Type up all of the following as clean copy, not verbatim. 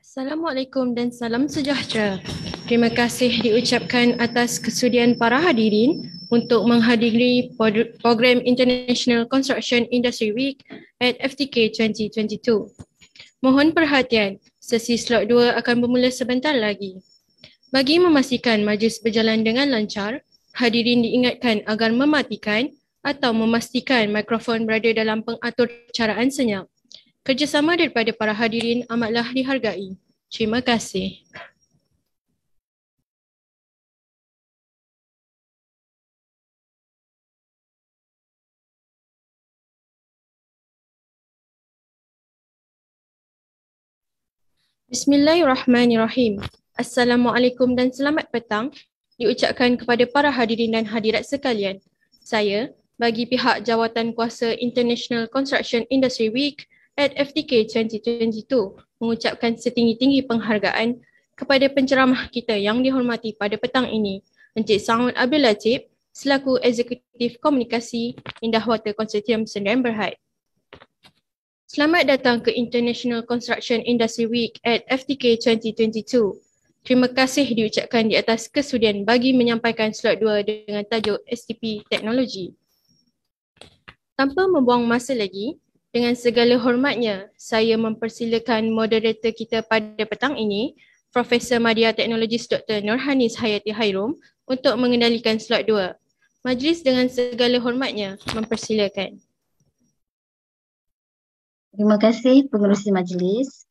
Assalamualaikum dan salam sejahtera. Terima kasih diucapkan atas kesudian para hadirin untuk menghadiri program International Construction Industry Week at FTK 2022. Mohon perhatian, sesi slot 2 akan bermula sebentar lagi. Bagi memastikan majlis berjalan dengan lancar, hadirin diingatkan agar mematikan atau memastikan mikrofon berada dalam pengatur caraan senyap. Kerjasama daripada para hadirin amatlah dihargai. Terima kasih. Bismillahirrahmanirrahim. Assalamualaikum dan selamat petang diucapkan kepada para hadirin dan hadirat sekalian. Saya, bagi pihak Jawatan Kuasa International Construction Industry Week at FTK 2022, mengucapkan setinggi-tinggi penghargaan kepada penceramah kita yang dihormati pada petang ini, Encik Saud Abdul Latif, selaku Eksekutif Komunikasi Indah Water Consortium Sdn Bhd. Selamat datang ke International Construction Industry Week at FTK 2022. Terima kasih diucapkan di atas kesudian bagi menyampaikan slot 2 dengan tajuk STP Teknologi. Tanpa membuang masa lagi, dengan segala hormatnya, saya mempersilakan moderator kita pada petang ini, Profesor Madya Teknologis Dr. Nurhanis Hayati Hairum, untuk mengendalikan slot 2. Majlis dengan segala hormatnya mempersilakan. Terima kasih pengerusi majlis,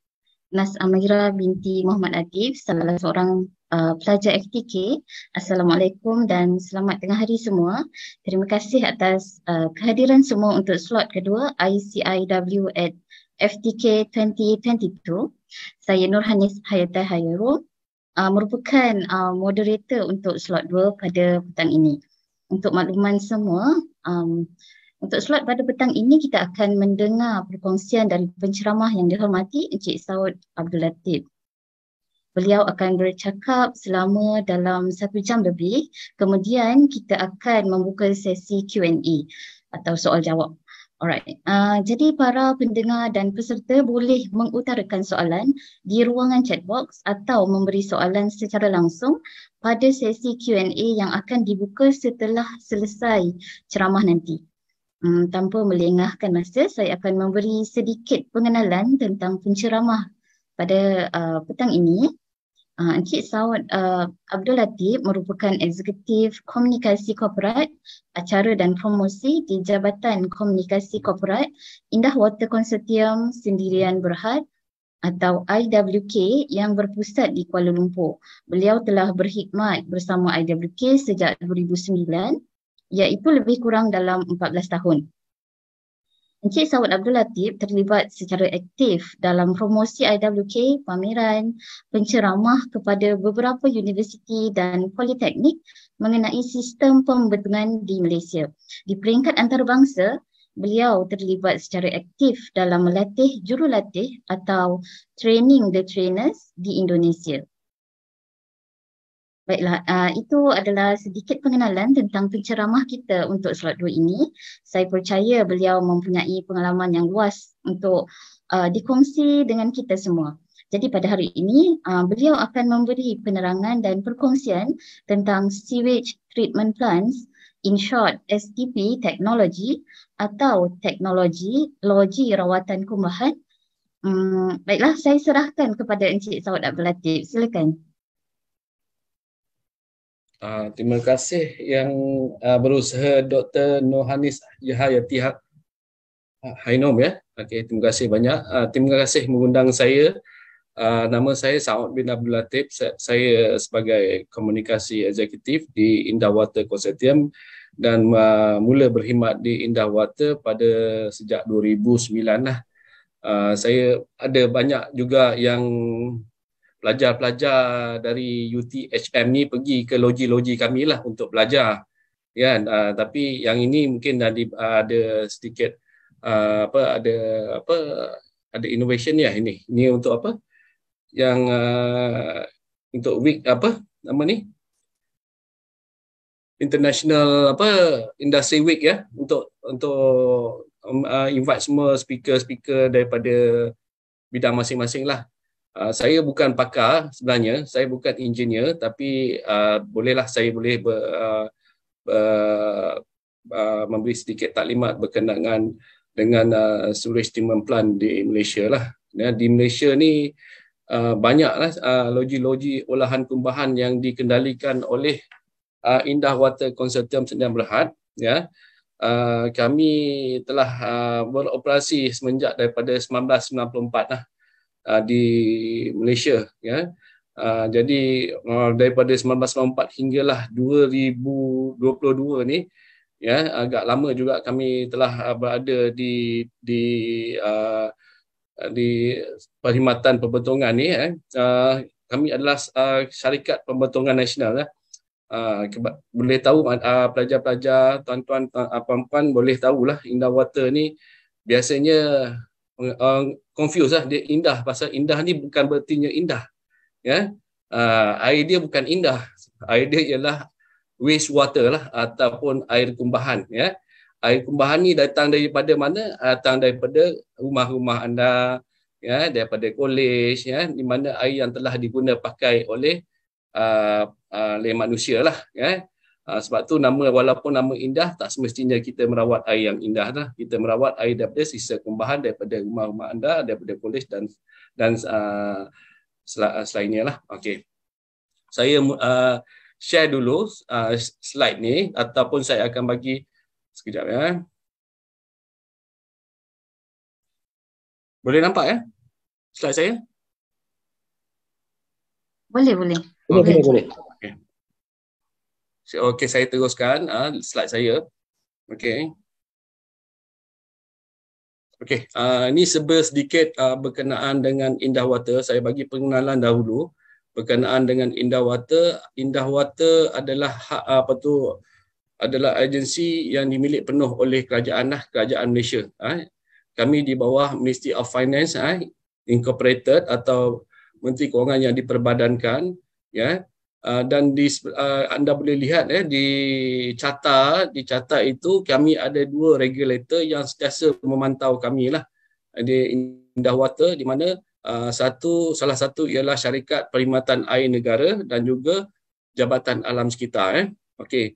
Nas Amira binti Muhammad Adib, salah seorang pelajar FTK. Assalamualaikum dan selamat tengah hari semua. Terima kasih atas kehadiran semua untuk slot kedua ICIW at FTK 2022. Saya Nurhanis Hayati Hairum, merupakan moderator untuk slot 2 pada petang ini. Untuk makluman semua, untuk slot pada petang ini kita akan mendengar perkongsian dari penceramah yang dihormati Encik Saud Abdul Latif. Beliau akan bercakap selama dalam 1 jam lebih. Kemudian kita akan membuka sesi Q&A atau soal jawab. Alright. Jadi para pendengar dan peserta boleh mengutarakan soalan di ruangan chat box atau memberi soalan secara langsung pada sesi Q&A yang akan dibuka setelah selesai ceramah nanti. Tanpa melengahkan masa, saya akan memberi sedikit pengenalan tentang penceramah pada petang ini. Encik Saud Abdul Latif merupakan Eksekutif Komunikasi Korporat, Acara dan Promosi di Jabatan Komunikasi Korporat Indah Water Consortium Sdn Bhd atau IWK yang berpusat di Kuala Lumpur. Beliau telah berkhidmat bersama IWK sejak 2009, iaitu lebih kurang dalam 14 tahun. Encik Saud Abdul Latif terlibat secara aktif dalam promosi IWK, pameran, penceramah kepada beberapa universiti dan politeknik mengenai sistem pembentungan di Malaysia. Di peringkat antarabangsa, beliau terlibat secara aktif dalam melatih jurulatih atau training the trainers di Indonesia. Baiklah, itu adalah sedikit pengenalan tentang penceramah kita untuk slot 2 ini. Saya percaya beliau mempunyai pengalaman yang luas untuk dikongsi dengan kita semua. Jadi pada hari ini, beliau akan memberi penerangan dan perkongsian tentang Sewage Treatment Plants, in short STP Teknologi atau Teknologi Logi Rawatan Kumbahan. Baiklah, saya serahkan kepada Encik Saud Abdul Latif. Silakan. Terima kasih yang berusaha Dr. Nurhanis Hayati Hairum ya. Okey, terima kasih banyak. Terima kasih mengundang saya. Nama saya Saud bin Abdul Latif. Saya sebagai komunikasi eksekutif di Indah Water Consortium dan mula berkhidmat di Indah Water pada sejak 2009 lah. Saya ada banyak juga yang pelajar-pelajar dari UTHM ni pergi ke loji-loji kami lah untuk belajar, kan? Tapi yang ini mungkin ada sedikit ada innovation ya ini. Ini untuk apa? Yang untuk week apa nama ni? International Industry Week ya, untuk invite semua speaker-speaker daripada bidang masing-masing lah. Saya bukan pakar sebenarnya, saya bukan engineer, tapi bolehlah saya boleh memberi sedikit taklimat berkenaan dengan sewage treatment plant di Malaysia lah. Di Malaysia ni banyaklah loji-loji olahan kumbahan yang dikendalikan oleh Indah Water Consortium Sdn Bhd. Ya. Kami telah beroperasi semenjak daripada 1994 lah. Di Malaysia, ya. Jadi daripada 1994 hinggalah 2022 ni, ya, agak lama juga kami telah berada di perkhidmatan pembetongan ni. Kami adalah syarikat pembetongan nasional. Boleh tahu pelajar-pelajar, tuan-tuan, puan-puan boleh tahulah Indah Water ni biasanya confuse lah, dia indah. Pasal indah ni bukan berartinya indah, ya. Air dia bukan indah, air dia ialah waste water lah, ataupun air kumbahan, ya. Air kumbahan ni datang daripada mana? Datang daripada rumah-rumah anda, ya, daripada kolej, ya, di mana air yang telah diguna pakai oleh manusia lah, ya. Sebab tu walaupun nama indah, tak semestinya kita merawat air yang indah lah. Kita merawat air daripada sisa kumbahan, daripada rumah-rumah anda, daripada kolej dan selainnya lah. Okey. Saya share dulu slide ni, ataupun saya akan bagi sekejap, ya. Boleh nampak, ya, slide saya? Boleh. Boleh. Okey, saya teruskan slide saya. Okey. Ini sedikit berkenaan dengan Indah Water. Saya bagi pengenalan dahulu berkenaan dengan Indah Water. Indah Water adalah adalah agensi yang dimiliki penuh oleh kerajaan Malaysia. Kami di bawah Ministry of Finance Incorporated atau Menteri Kewangan yang diperbadankan, ya. Dan anda boleh lihat di carta itu kami ada 2 regulator yang sentiasa memantau kami lah di Indah Water, di mana salah satu ialah Syarikat Perkhidmatan Air Negara dan juga Jabatan Alam Sekitar. Okey.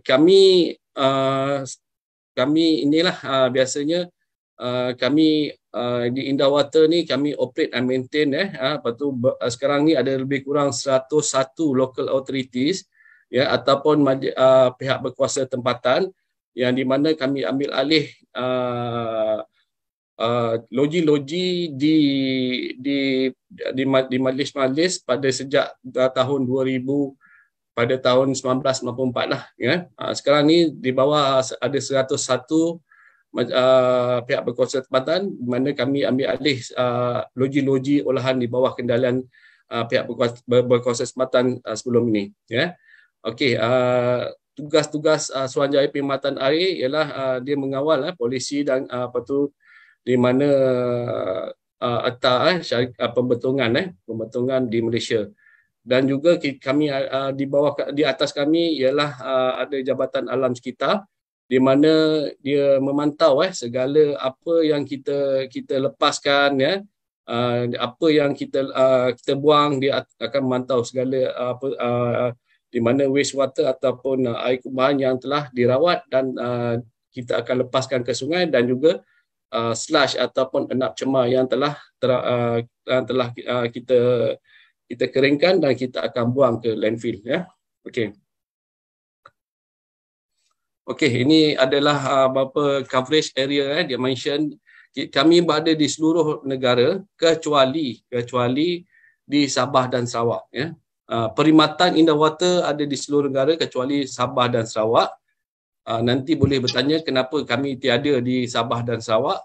Kami inilah biasanya kami di Indah Water ni kami operate and maintain. Lepas tu sekarang ni ada lebih kurang 101 local authorities, ya, ataupun pihak berkuasa tempatan yang di mana kami ambil alih loji-loji di majlis-majlis pada sejak tahun 2000, pada tahun 1994 lah, ya. Sekarang ni di bawah ada 101 pihak berkuasa tempatan, di mana kami ambil alih loji-loji olahan di bawah kendalian pihak berkuasa tempatan sebelum ini, ya. Okey, tugas-tugas Suruhanjaya Perkhidmatan Air ialah dia mengawal polisi dan di mana pembetongan di Malaysia. Dan juga kami di atas kami ialah ada Jabatan Alam Sekitar, di mana dia memantau segala apa yang kita lepaskan, ya, apa yang kita buang. Dia akan memantau segala di mana waste water ataupun air kumbahan yang telah dirawat dan kita akan lepaskan ke sungai, dan juga slush ataupun enap cemar yang telah kita keringkan dan kita akan buang ke landfill, ya. Okey, ini adalah beberapa coverage area. Dia mention kami berada di seluruh negara kecuali di Sabah dan Sarawak, ya. Perkhidmatan Indah Water ada di seluruh negara kecuali Sabah dan Sarawak. Nanti boleh bertanya kenapa kami tiada di Sabah dan Sarawak.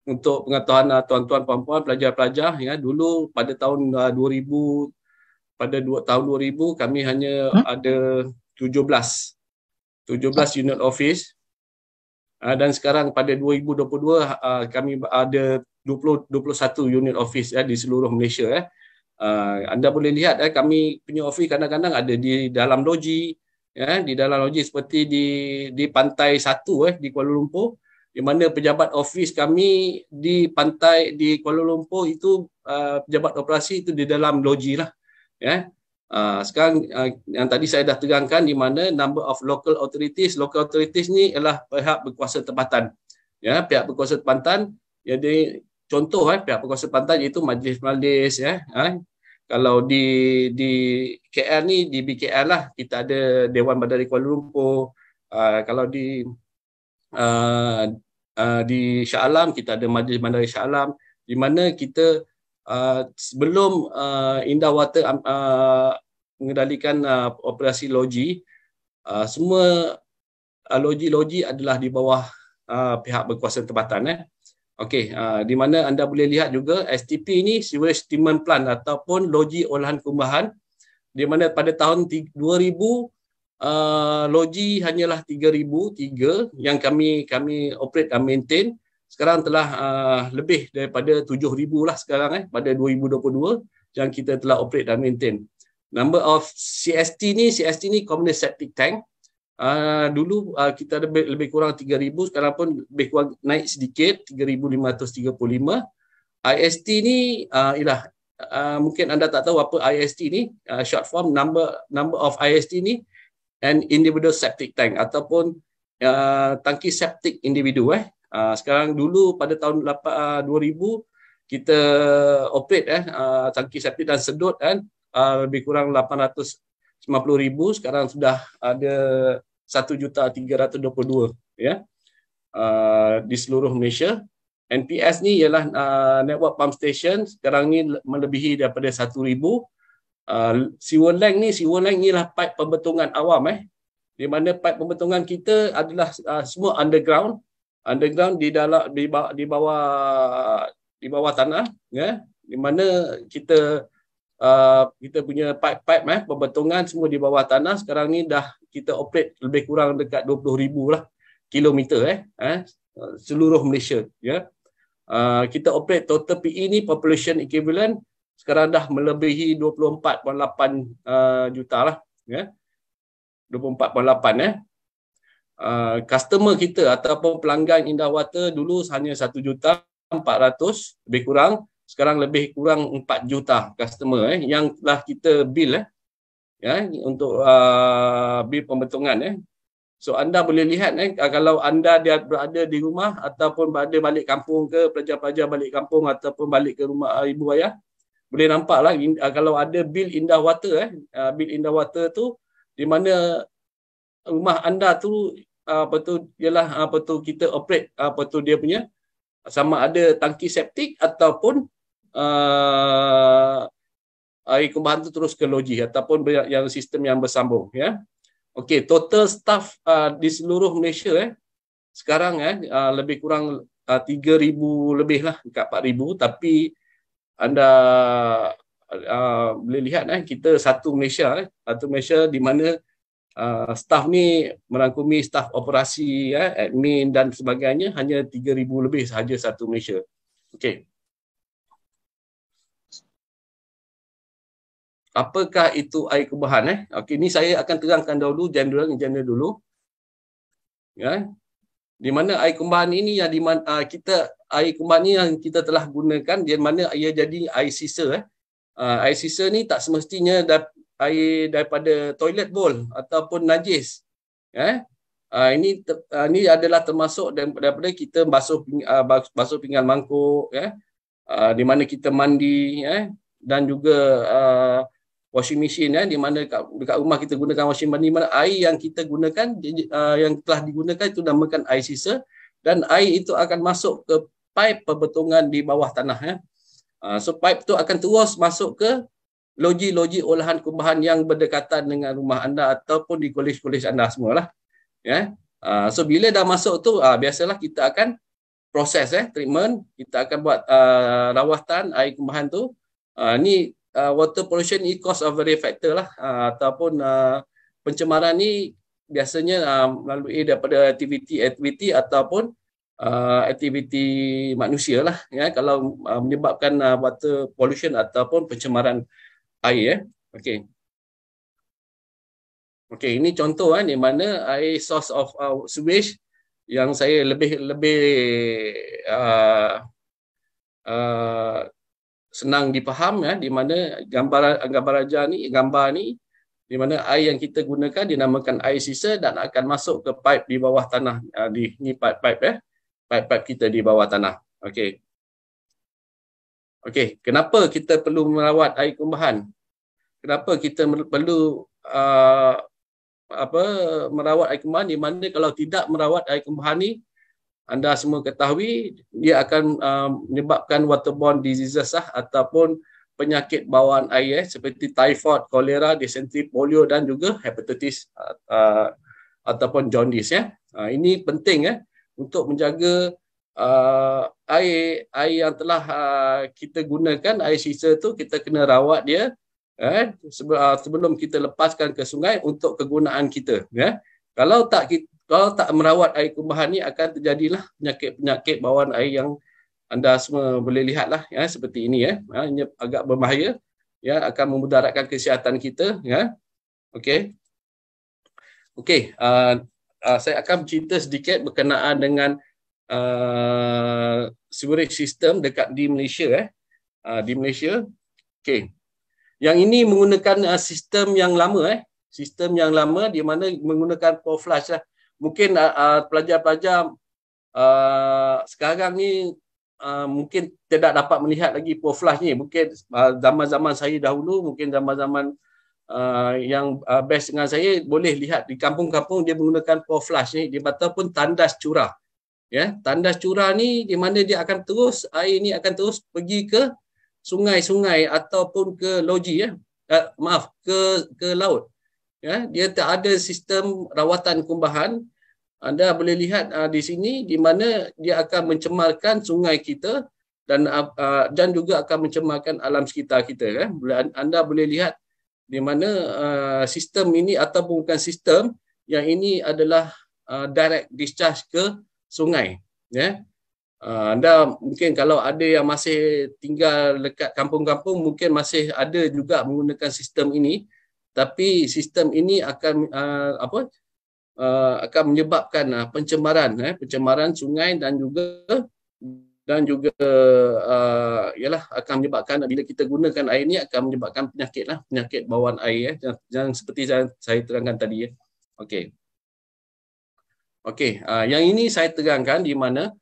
Untuk pengetahuan tuan-tuan, puan-puan, pelajar-pelajar, ya, dulu pada tahun 2000, tahun 2000 kami hanya ada 17 unit office, dan sekarang pada 2022 kami ada 21 unit office, ya, di seluruh Malaysia, ya. Anda boleh lihat kami punya office kadang-kadang ada di dalam loji, ya, di dalam loji seperti di Pantai 1 di Kuala Lumpur, di mana pejabat ofis kami di pantai di Kuala Lumpur itu pejabat operasi itu di dalam loji lah. Ya. Sekarang yang tadi saya dah terangkan di mana number of local authorities ni ialah pihak berkuasa tempatan. Ya, pihak berkuasa tempatan, jadi contoh pihak berkuasa tempatan iaitu majlis-majlis ya. Kalau di KL ni di BKL lah kita ada Dewan Bandar Kuala Lumpur. Kalau di Shah Alam kita ada Majlis Bandar Shah Alam, di mana kita sebelum Indah Water mengendalikan operasi loji, semua loji-loji adalah di bawah pihak berkuasa tempatan. Okey, di mana anda boleh lihat juga STP ini Sewage Treatment Plant ataupun loji olahan kumbahan, di mana pada tahun 2000 loji hanyalah 3,003 yang kami operate dan maintain. Sekarang telah lebih daripada 7,000 lah sekarang pada 2022 yang kita telah operate dan maintain. Number of CST ni Common Septic Tank. Dulu kita lebih kurang 3,000, sekarang pun lebih kurang naik sedikit 3,535. IST ni mungkin anda tak tahu apa IST ni, short form number of IST ni and individual septic tank ataupun tangki septic individu. Sekarang dulu pada tahun 2000 kita operate tangki septic dan sedut lebih kurang 850,000, sekarang sudah ada 1,322,000 ya, di seluruh Malaysia. NPS ni ialah network pump station, sekarang ni melebihi daripada 1,000. Sewer line ni ialah pipe pembetongan awam di mana pipe pembetongan kita adalah semua underground di bawah tanah ya, di mana kita punya pipe pembetongan semua di bawah tanah. Sekarang ni dah kita operate lebih kurang dekat 20,000 lah kilometer seluruh Malaysia ya. Kita operate total PE ni population equivalent sekarang dah melebihi 24.8 juta lah ya. 24.8 customer kita ataupun pelanggan Indah Water dulu hanya 1,400,000 lebih kurang, sekarang lebih kurang 4 juta customer yang telah kita bill ya untuk bil pembetongan. So anda boleh lihat kalau anda berada di rumah ataupun berada balik kampung ke, pelajar-pelajar balik kampung ataupun balik ke rumah ibu ayah, boleh nampaklah kalau ada bil Indah Water bil Indah Water tu di mana rumah anda tu ialah kita operate dia punya sama ada tangki septik ataupun air kumbahan tu terus ke loji ataupun yang sistem yang bersambung ya. Okey, total staff di seluruh Malaysia sekarang lebih kurang 3,000 lebih lah, dekat 4,000, tapi anda boleh lihat kita satu Malaysia di mana staff ni merangkumi staff operasi admin dan sebagainya hanya 3,000 lebih sahaja satu Malaysia. Okey. Apakah itu air kumbahan? Okey, ni saya akan terangkan dahulu general dulu. Ya. Di mana air kumbahan ini yang di mana air kumbahan ini yang kita telah gunakan, di mana ia jadi air sisa. Air sisa ni tak semestinya air daripada toilet bowl ataupun najis. Ini adalah termasuk daripada kita basuh pinggan mangkuk di mana kita mandi dan juga washing machine di mana dekat rumah kita gunakan washing machine, di mana air yang kita gunakan yang telah digunakan itu dinamakan air sisa, dan air itu akan masuk ke pipe pembetongan di bawah tanah. So pipe itu akan terus masuk ke loji-loji olahan kumbahan yang berdekatan dengan rumah anda ataupun di kolej-kolej anda semualah. So bila dah masuk tu biasalah kita akan proses treatment, kita akan buat rawatan air kumbahan tu. Ni water pollution ni cause of various factor lah, ataupun pencemaran ni biasanya melalui daripada aktiviti ataupun aktiviti manusia lah kalau menyebabkan water pollution ataupun pencemaran air. Okey, ini contoh di mana air source of sewage yang saya lebih senang dipaham, ya, di mana gambar ni di mana air yang kita gunakan dinamakan air sisa dan akan masuk ke pipe di bawah tanah. Ni pipe kita di bawah tanah. Okey. Kenapa kita perlu merawat air kumbahan? Kenapa kita perlu merawat air kumbahan, di mana kalau tidak merawat air kumbahan ni, anda semua ketahui dia akan menyebabkan waterborne diseases ataupun penyakit bawaan air seperti typhoid, kolera, dysentery, polio dan juga hepatitis ataupun jaundice. Ini penting untuk menjaga air yang telah kita gunakan, air sisa tu kita kena rawat dia sebelum kita lepaskan ke sungai untuk kegunaan kita. Kalau tak merawat air kumbahan ni, akan terjadilah penyakit bawaan air yang anda semua boleh lihatlah, seperti ini. Ini agak berbahaya, akan memudaratkan kesihatan kita. Okey, saya akan bercerita sedikit berkenaan dengan sewerage system dekat di Malaysia. Di Malaysia. Okey. Yang ini menggunakan sistem yang lama. Sistem yang lama di mana menggunakan power flush lah. Mungkin pelajar-pelajar sekarang ni mungkin tidak dapat melihat lagi power flush ni. Mungkin zaman-zaman saya dahulu, mungkin zaman-zaman yang best dengan saya, boleh lihat di kampung-kampung dia menggunakan power flush ni, dia ataupun tandas curah. Tandas curah ni di mana dia akan terus, air ni akan terus pergi ke sungai-sungai ataupun ke loji, ke laut. Dia tak ada sistem rawatan kumbahan. Anda boleh lihat di sini di mana dia akan mencemarkan sungai kita dan juga akan mencemarkan alam sekitar kita. Anda boleh lihat di mana sistem ini ataupun bukan sistem, yang ini adalah direct discharge ke sungai. Anda mungkin kalau ada yang masih tinggal dekat kampung-kampung, mungkin masih ada juga menggunakan sistem ini, tapi sistem ini akan akan menyebabkan pencemaran sungai dan juga akan menyebabkan, bila kita gunakan air ni, akan menyebabkan penyakit bawaan air yang seperti saya terangkan tadi. Okey, yang ini saya terangkan di mana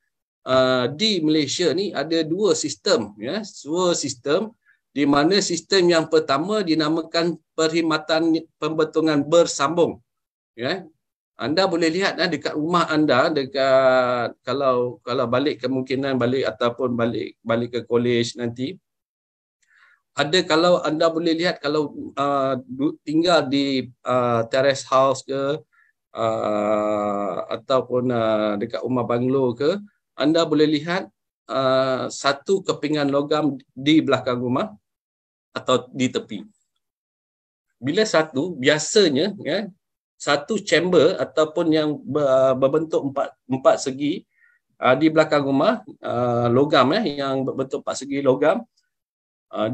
di Malaysia ni ada dua sistem, dua sistem, di mana sistem yang pertama dinamakan perkhidmatan pembetongan bersambung. Anda boleh lihat dekat rumah anda, dekat kalau balik, kemungkinan balik ataupun balik ke college nanti, ada, kalau anda boleh lihat, kalau tinggal di terrace house ke ataupun dekat rumah banglo ke, anda boleh lihat satu kepingan logam di belakang rumah atau di tepi. Bila biasanya satu chamber ataupun yang berbentuk empat segi di belakang rumah, logam yang berbentuk empat segi logam,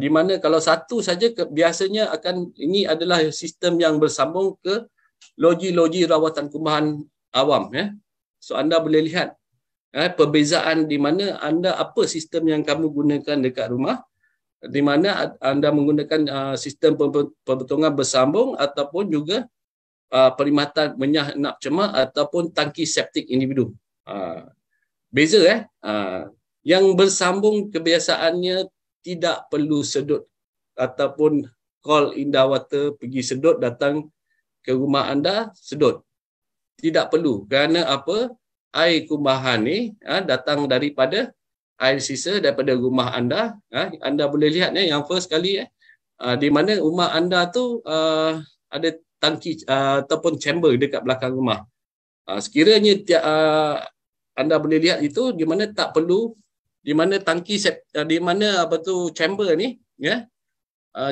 di mana kalau satu saja biasanya ini adalah sistem yang bersambung ke loji-loji rawatan kumbahan awam. So anda boleh lihat perbezaan di mana apa sistem yang kamu gunakan dekat rumah, di mana anda menggunakan sistem pembetongan bersambung ataupun juga perkhidmatan menyah enap cemar ataupun tangki septik individu. Beza. Yang bersambung kebiasaannya tidak perlu sedut ataupun call Indah Water pergi sedut, datang ke rumah anda sedut. Tidak perlu, kerana apa? Air kumbahan ni datang daripada air sisa daripada rumah anda. Anda boleh lihat yang first kali di mana rumah anda tu ada tangki ataupun chamber dekat belakang rumah. Sekiranya anda boleh lihat itu, di mana tak perlu, di mana tangki di mana chamber ni,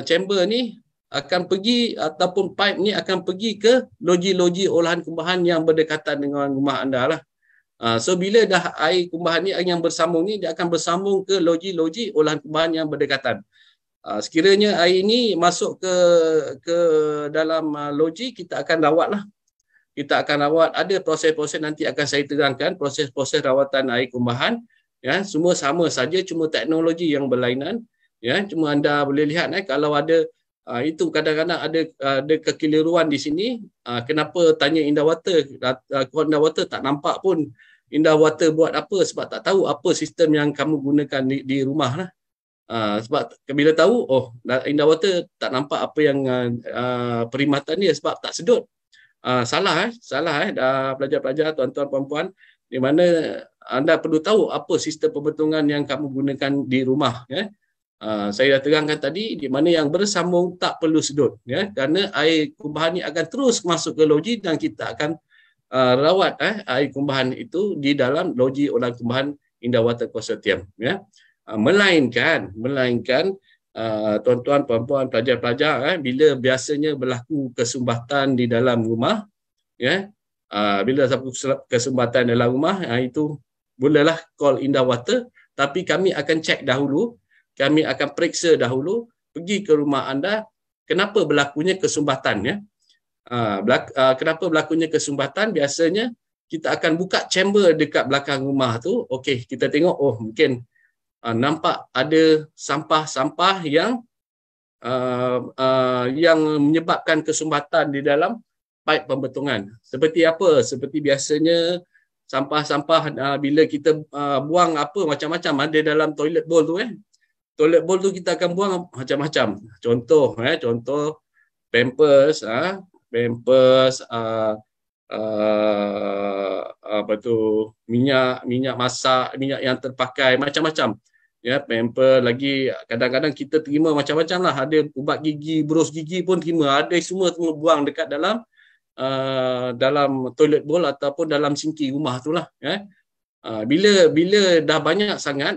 chamber ni akan pergi ataupun pipe ni akan pergi ke loji-loji olahan kumbahan yang berdekatan dengan rumah anda lah. So bila dah air kumbahan ni yang bersambung ni, dia akan bersambung ke loji-loji olahan kumbahan yang berdekatan. Sekiranya air ini masuk ke dalam loji, kita akan rawat lah. kita akan rawat. Ada proses-proses nanti akan saya terangkan, proses-proses rawatan air kumbahan. Ya, semua sama saja, cuma teknologi yang berlainan. Ya, cuma anda boleh lihat kalau ada itu kadang-kadang ada kekeliruan di sini. Kenapa tanya Indah Water? Call Indah Water tak nampak pun Indah Water buat apa, sebab tak tahu apa sistem yang kamu gunakan di rumah lah. Sebab bila tahu, oh, Indah Water tak nampak apa yang perkhidmatan dia sebab tak sedut. Salah pelajar-pelajar, tuan-tuan, puan-puan, di mana anda perlu tahu apa sistem pembetungan yang kamu gunakan di rumah. Ya. Saya dah terangkan tadi, di mana yang bersambung tak perlu sedut. Ya, kerana air kumbahan ini akan terus masuk ke loji dan kita akan rawat air kumbahan itu di dalam loji ulang kumbahan Indah Water Consortium. Ya. Melainkan tuan-tuan, puan-puan, pelajar-pelajar, bila biasanya berlaku kesumbatan di dalam rumah, ya, bila kesumbatan dalam rumah, itu bolehlah call Indah Water, tapi kami akan cek dahulu, kami akan periksa dahulu, pergi ke rumah anda, kenapa berlakunya kesumbatan. Ya. Kenapa berlakunya kesumbatan? Biasanya kita akan buka chamber dekat belakang rumah tu. Okey, kita tengok, oh mungkin nampak ada sampah-sampah yang menyebabkan kesumbatan di dalam paip pembetungan. Seperti apa? Seperti biasanya sampah-sampah bila kita buang apa macam-macam ada dalam toilet bowl tu. Toilet bowl tu kita akan buang macam-macam. Contoh Pampers, apa tu, minyak masak, minyak yang terpakai, macam-macam. Ya, Pampers lagi, kadang-kadang kita terima macam-macam lah. Ada ubat gigi, bros gigi pun terima. Ada semua buang dekat dalam toilet bowl ataupun dalam sinki rumah tu lah. Ya. Bila dah banyak sangat,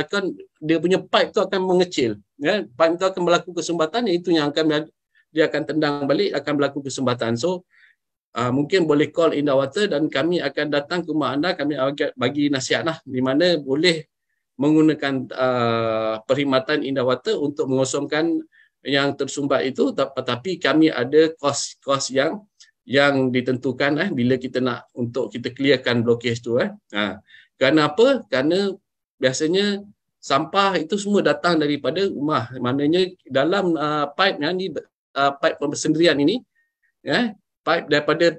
kan dia punya pipe tu akan mengecil. Ya. Pipe tu akan berlaku kesumbatan, itu yang dia akan tendang balik, akan berlaku kesumbatan. So, mungkin boleh call Indah Water dan kami akan datang ke rumah anda, kami akan bagi nasihat lah, di mana boleh menggunakan perkhidmatan Indah Water untuk mengosongkan yang tersumbat itu, tetapi kami ada kos yang ditentukan bila kita nak untuk kita clearkan blokej tu. Kerana apa? Kerana biasanya sampah itu semua datang daripada rumah. Maknanya dalam pipe ni, pipe persendirian ini, ya, pipe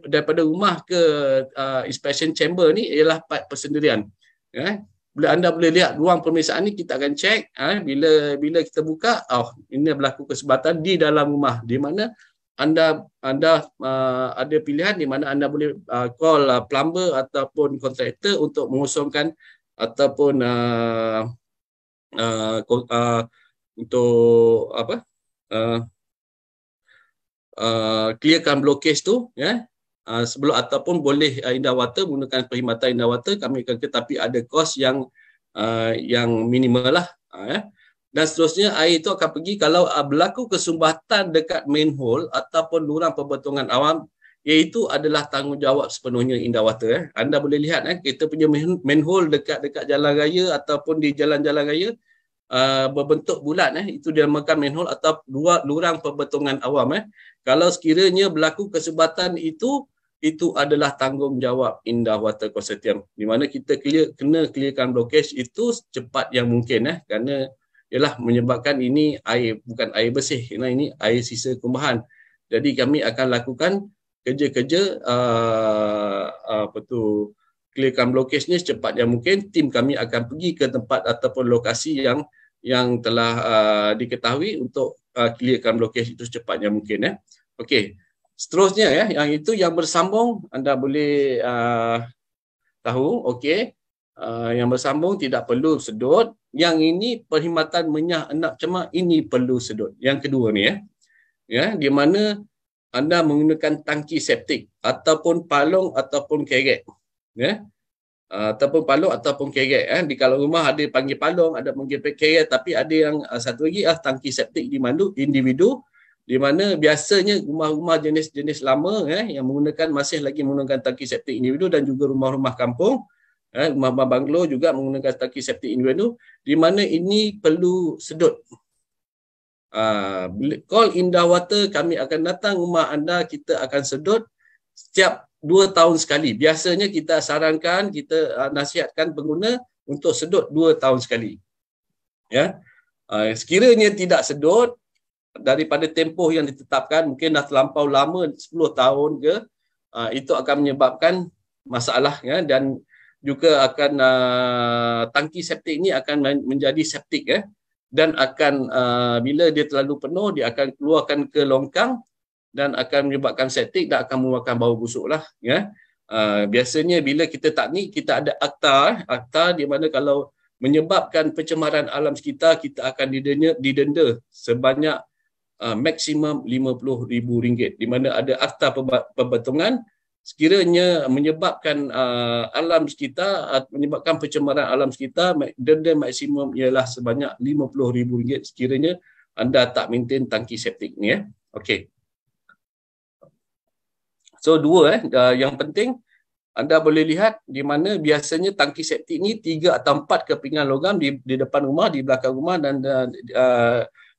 daripada rumah ke inspection chamber ni ialah pipe persendirian. Ya. Anda boleh lihat ruang pemeriksaan ni, kita akan cek bila kita buka, ini berlaku kesumbatan di dalam rumah, di mana anda ada pilihan di mana anda boleh call plumber ataupun kontraktor untuk mengosongkan ataupun untuk apa, clearkan blokej tu, ya. Sebelum, ataupun boleh Indah Water menggunakan perkhidmatan Indah Water, kami akan, tapi ada kos yang minimal lah. Ya. Dan seterusnya air itu akan pergi kalau berlaku kesumbatan dekat manhole ataupun lurang pembetungan awam, iaitu adalah tanggungjawab sepenuhnya Indah Water. Anda boleh lihat kita punya manhole dekat jalan raya ataupun di jalan-jalan raya berbentuk bulat, itu dinamakan manhole atau lurang pembetungan awam. Kalau sekiranya berlaku kesumbatan itu adalah tanggungjawab Indah Water Consortium, di mana kita kena clearkan blokej itu secepat yang mungkin, kerana ialah menyebabkan ini air, bukan air bersih, ini air sisa kumbahan. Jadi kami akan lakukan kerja-kerja clearkan blokejnya secepat yang mungkin. Tim kami akan pergi ke tempat ataupun lokasi yang telah diketahui untuk clearkan blokej itu secepat yang mungkin. Okey. Seterusnya, yang itu yang bersambung, anda boleh tahu, okey. Yang bersambung tidak perlu sedut. Yang ini perkhidmatan minyak enap cemak, ini perlu sedut. Yang kedua ni, ya, di mana anda menggunakan tangki septik ataupun palung ataupun kerek, ya. Ataupun palung ataupun kerek. Di kalau rumah ada panggil palung, ada panggil kerek, tapi ada yang satu lagi tangki septik individu, di mana biasanya rumah-rumah jenis-jenis lama yang masih lagi menggunakan tangki septik individu, dan juga rumah-rumah kampung, rumah-rumah banglo juga menggunakan tangki septik individu, di mana ini perlu sedut. Call Indah Water, kami akan datang rumah anda, kita akan sedut setiap 2 tahun sekali. Biasanya kita sarankan, kita nasihatkan pengguna untuk sedut 2 tahun sekali. Ya. Sekiranya tidak sedut daripada tempoh yang ditetapkan, mungkin dah terlampau lama 10 tahun ke, itu akan menyebabkan masalah, ya, dan juga akan tangki septik ini akan menjadi septik, ya, dan akan bila dia terlalu penuh dia akan keluarkan ke longkang dan akan menyebabkan septik dan akan mengeluarkan bau busuk lah, ya. Biasanya bila kita tak ni, kita ada akta di mana kalau menyebabkan pencemaran alam sekitar, kita akan didenda sebanyak maksimum RM50,000, di mana ada akta pembentungan. Sekiranya menyebabkan alam sekitar, menyebabkan pencemaran alam sekitar, denda maksimum ialah sebanyak RM50,000 sekiranya anda tak maintain tangki septik ni, ya. Okey. So yang penting anda boleh lihat di mana biasanya tangki septik ni 3 atau 4 kepingan logam di depan rumah, di belakang rumah dan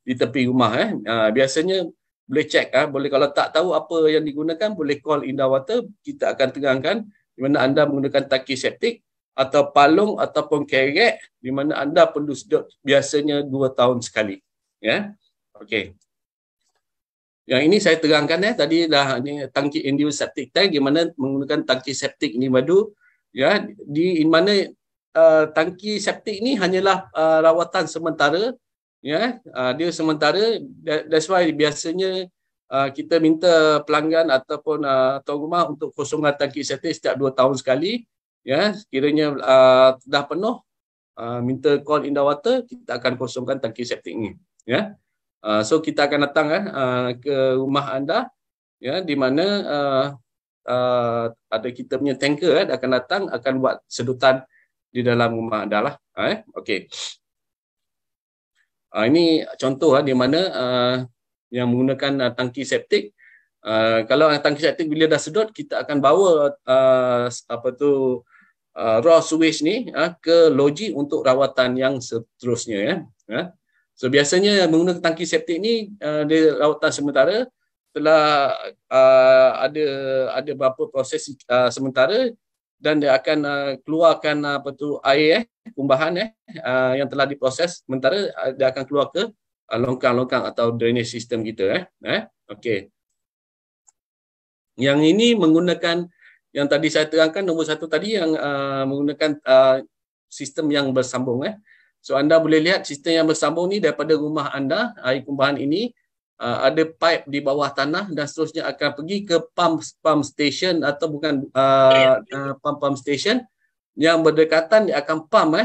di tepi rumah. Biasanya boleh cek, boleh, kalau tak tahu apa yang digunakan boleh call Indah Water, kita akan terangkan di mana anda menggunakan tangki septik atau palung ataupun kerek di mana anda perlu sedut biasanya 2 tahun sekali, ya. Okey. Yang ini saya terangkan, tadi dah tangki induced septic tank di mana menggunakan tangki septik ni madu, ya, di mana tangki septik ni hanyalah rawatan sementara, ya, dia sementara. That's why biasanya kita minta pelanggan ataupun tuan rumah untuk kosongkan tangki septik setiap 2 tahun sekali, ya. Sekiranya dah penuh, minta call Indah Water, kita akan kosongkan tangki septik ni, ya. So kita akan datang ke rumah anda, ya, di mana ada kita punya tanker akan datang, akan buat sedutan di dalam rumah anda lah. Okey. Ini contoh di mana yang menggunakan tangki septik. Kalau tangki septik bila dah sedut, kita akan bawa raw sewage ni ke loji untuk rawatan yang seterusnya, ya. So biasanya menggunakan tangki septik ni dia rawatan sementara, setelah ada beberapa proses sementara, dan dia akan keluarkan air kumbahan yang telah diproses sementara, dia akan keluar ke longkang-longkang atau drainage system kita. Okey. Yang ini menggunakan yang tadi saya terangkan, nombor 1 tadi yang menggunakan sistem yang bersambung. So anda boleh lihat sistem yang bersambung ni daripada rumah anda, air kumbahan ini ada pipe di bawah tanah dan seterusnya akan pergi ke pump station atau bukan pump station yang berdekatan. Dia akan pump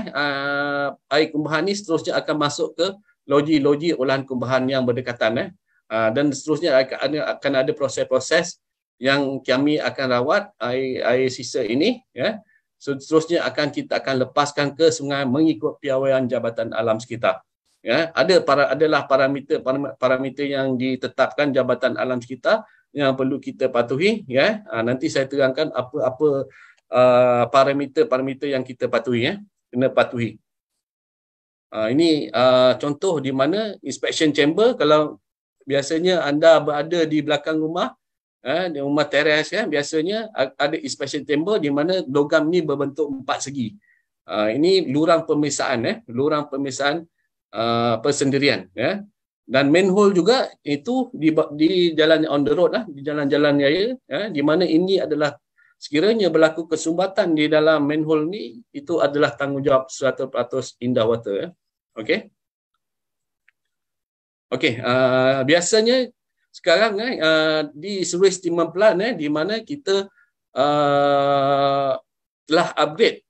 air kumbahan ni seterusnya akan masuk ke loji-loji olahan kumbahan yang berdekatan, dan seterusnya akan ada proses-proses yang kami akan rawat air sisa ini, ya. So, seterusnya kita akan lepaskan ke sungai mengikut piawaian Jabatan Alam Sekitar. Ya, adalah parameter yang ditetapkan Jabatan Alam Sekitar yang perlu kita patuhi, ya. Nanti saya terangkan apa parameter yang kita patuhi, ya. Kena patuhi. Ini contoh di mana inspection chamber, kalau biasanya anda berada di belakang rumah, di rumah teres, ya, biasanya ada inspection chamber di mana logam ni berbentuk 4 segi. Ini lurang pemeriksaan, persendirian, ya. Dan manhole juga itu di jalan on the road, di jalan-jalan raya, ya, di mana ini adalah sekiranya berlaku kesumbatan di dalam manhole ni, itu adalah tanggungjawab 100% Indah Water, ya. Okey. Okey, biasanya sekarang di sewage treatment plant, di mana kita telah upgrade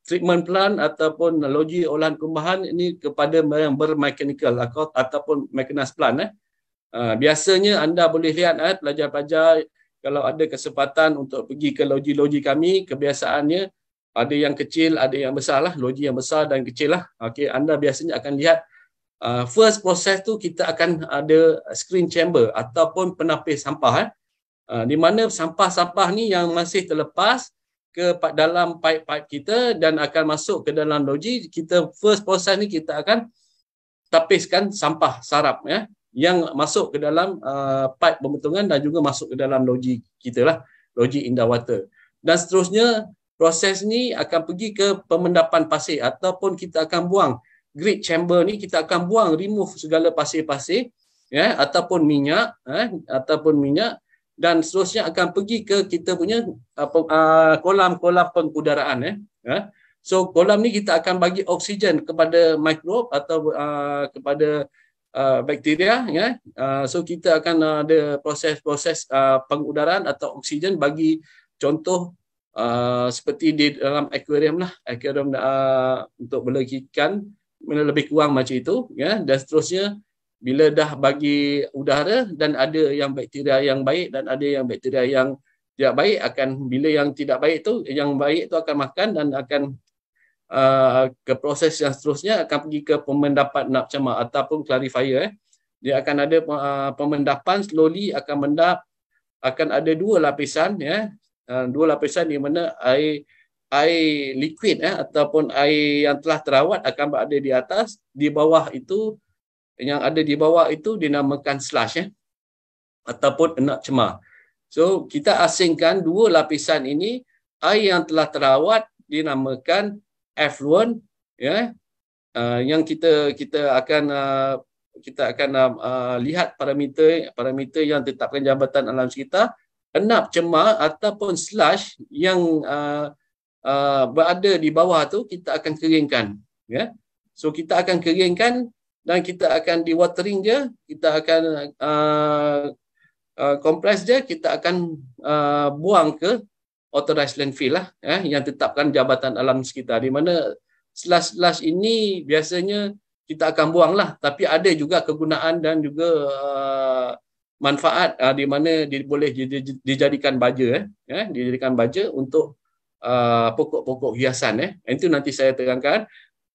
treatment plant ataupun loji olahan kumbahan ini kepada yang bermekanikal ataupun mechanized plant. Biasanya anda boleh lihat pelajar-pelajar kalau ada kesempatan untuk pergi ke loji-loji kami, kebiasaannya ada yang kecil, ada yang besar lah, loji yang besar dan kecil lah. Okey, anda biasanya akan lihat first proses tu kita akan ada screen chamber ataupun penapis sampah, di mana sampah-sampah ni yang masih terlepas ke dalam pipe-pipe kita dan akan masuk ke dalam loji. Kita first proses ni kita akan tapiskan sampah sarap, ya, yang masuk ke dalam pipe pembentungan dan juga masuk ke dalam loji kita lah. loji indah water. Dan seterusnya proses ni akan pergi ke pemendapan pasir ataupun kita akan buang grid chamber ni, kita akan buang, remove segala pasir-pasir ya, ataupun minyak dan seterusnya akan pergi ke kita punya kolam-kolam pengudaraan ya. So kolam ni kita akan bagi oksigen kepada mikrob atau kepada bakteria ya. So kita akan ada proses-proses pengudaraan atau oksigen bagi contoh seperti di dalam akuarium lah, akuarium untuk bela ikan lebih kurang macam itu ya. Dan seterusnya bila dah bagi udara dan ada yang bakteria yang baik dan ada yang bakteria yang tidak baik, akan bila yang tidak baik tu, yang baik tu akan makan dan akan ke proses yang seterusnya akan pergi ke pemendapan nap camar ataupun clarifier. Dia akan ada pemendapan, slowly akan mendap, akan ada dua lapisan ya, dua lapisan di mana air liquid ataupun air yang telah terawat akan berada di atas, di bawah itu yang ada di bawah itu dinamakan slush ataupun nap camar. So kita asingkan dua lapisan ini, air yang telah terawat dinamakan effluent ya, yang kita akan lihat parameter yang ditetapkan Jabatan Alam Sekitar. Enap cemar ataupun slush yang berada di bawah tu kita akan keringkan ya. So kita akan keringkan dan kita akan di watering je, kita akan compress je, kita akan buang ke authorized landfill lah ya, yang tetapkan Jabatan Alam Sekitar, di mana slush ini biasanya kita akan buang lah, tapi ada juga kegunaan dan juga manfaat di mana boleh dijadikan baja dijadikan baja untuk pokok-pokok hiasan Itu nanti saya terangkan.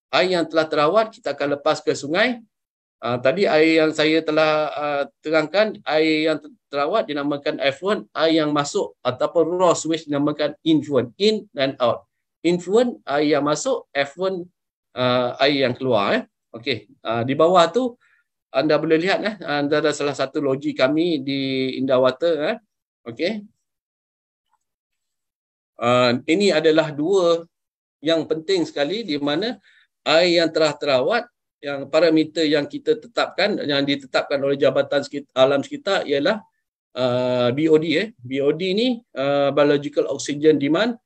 Air yang telah terawat kita akan lepas ke sungai. Tadi air yang saya telah terangkan, air yang terawat dinamakan effluent, air yang masuk ataupun raw sewage dinamakan influent, in and out. Influent air yang masuk, effluent air yang keluar Okey, di bawah tu anda boleh lihat antara salah satu loji kami di Indah Water Okey. Ini adalah dua yang penting sekali, di mana air yang telah terawat, yang parameter yang kita tetapkan, yang ditetapkan oleh Jabatan Alam Sekitar ialah BOD. BOD ni biological oxygen demand,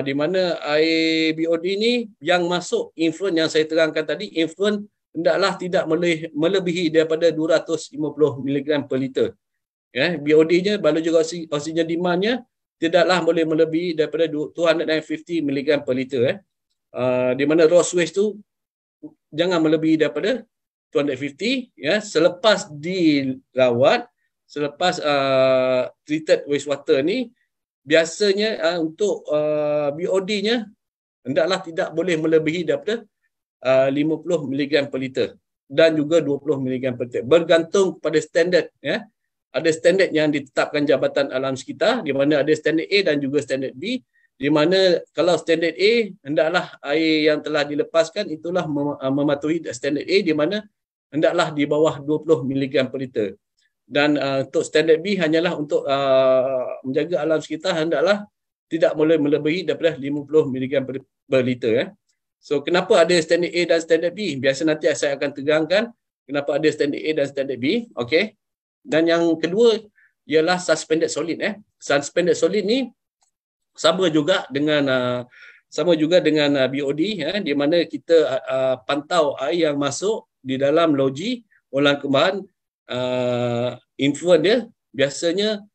di mana air BOD ni yang masuk influent yang saya terangkan tadi, influent hendaklah tidak melebihi daripada 250 mg per liter. BOD-nya, biological oxygen demand-nya tidaklah boleh melebihi daripada 250 mg per liter. Di mana raw sewage tu jangan melebihi daripada 250 selepas dirawat, selepas treated wastewater ni biasanya untuk BOD-nya hendaklah tidak boleh melebihi daripada 50 mg per liter dan juga 20 mg per liter, bergantung kepada standard Ada standard yang ditetapkan Jabatan Alam Sekitar, di mana ada standard A dan juga standard B, di mana kalau standard A hendaklah air yang telah dilepaskan itulah mematuhi standard A, di mana hendaklah di bawah 20 mg per liter. Dan untuk standard B hanyalah untuk menjaga alam sekitar, hendaklah tidak boleh melebihi daripada 50 mg per liter. So kenapa ada standard A dan standard B? Biasa nanti saya akan terangkan kenapa ada standard A dan standard B. Okey. Dan yang kedua ialah suspended solid. Suspended solid ni sama juga dengan BOD, di mana kita pantau air yang masuk di dalam loji olahan kembahan. Influent dia biasanya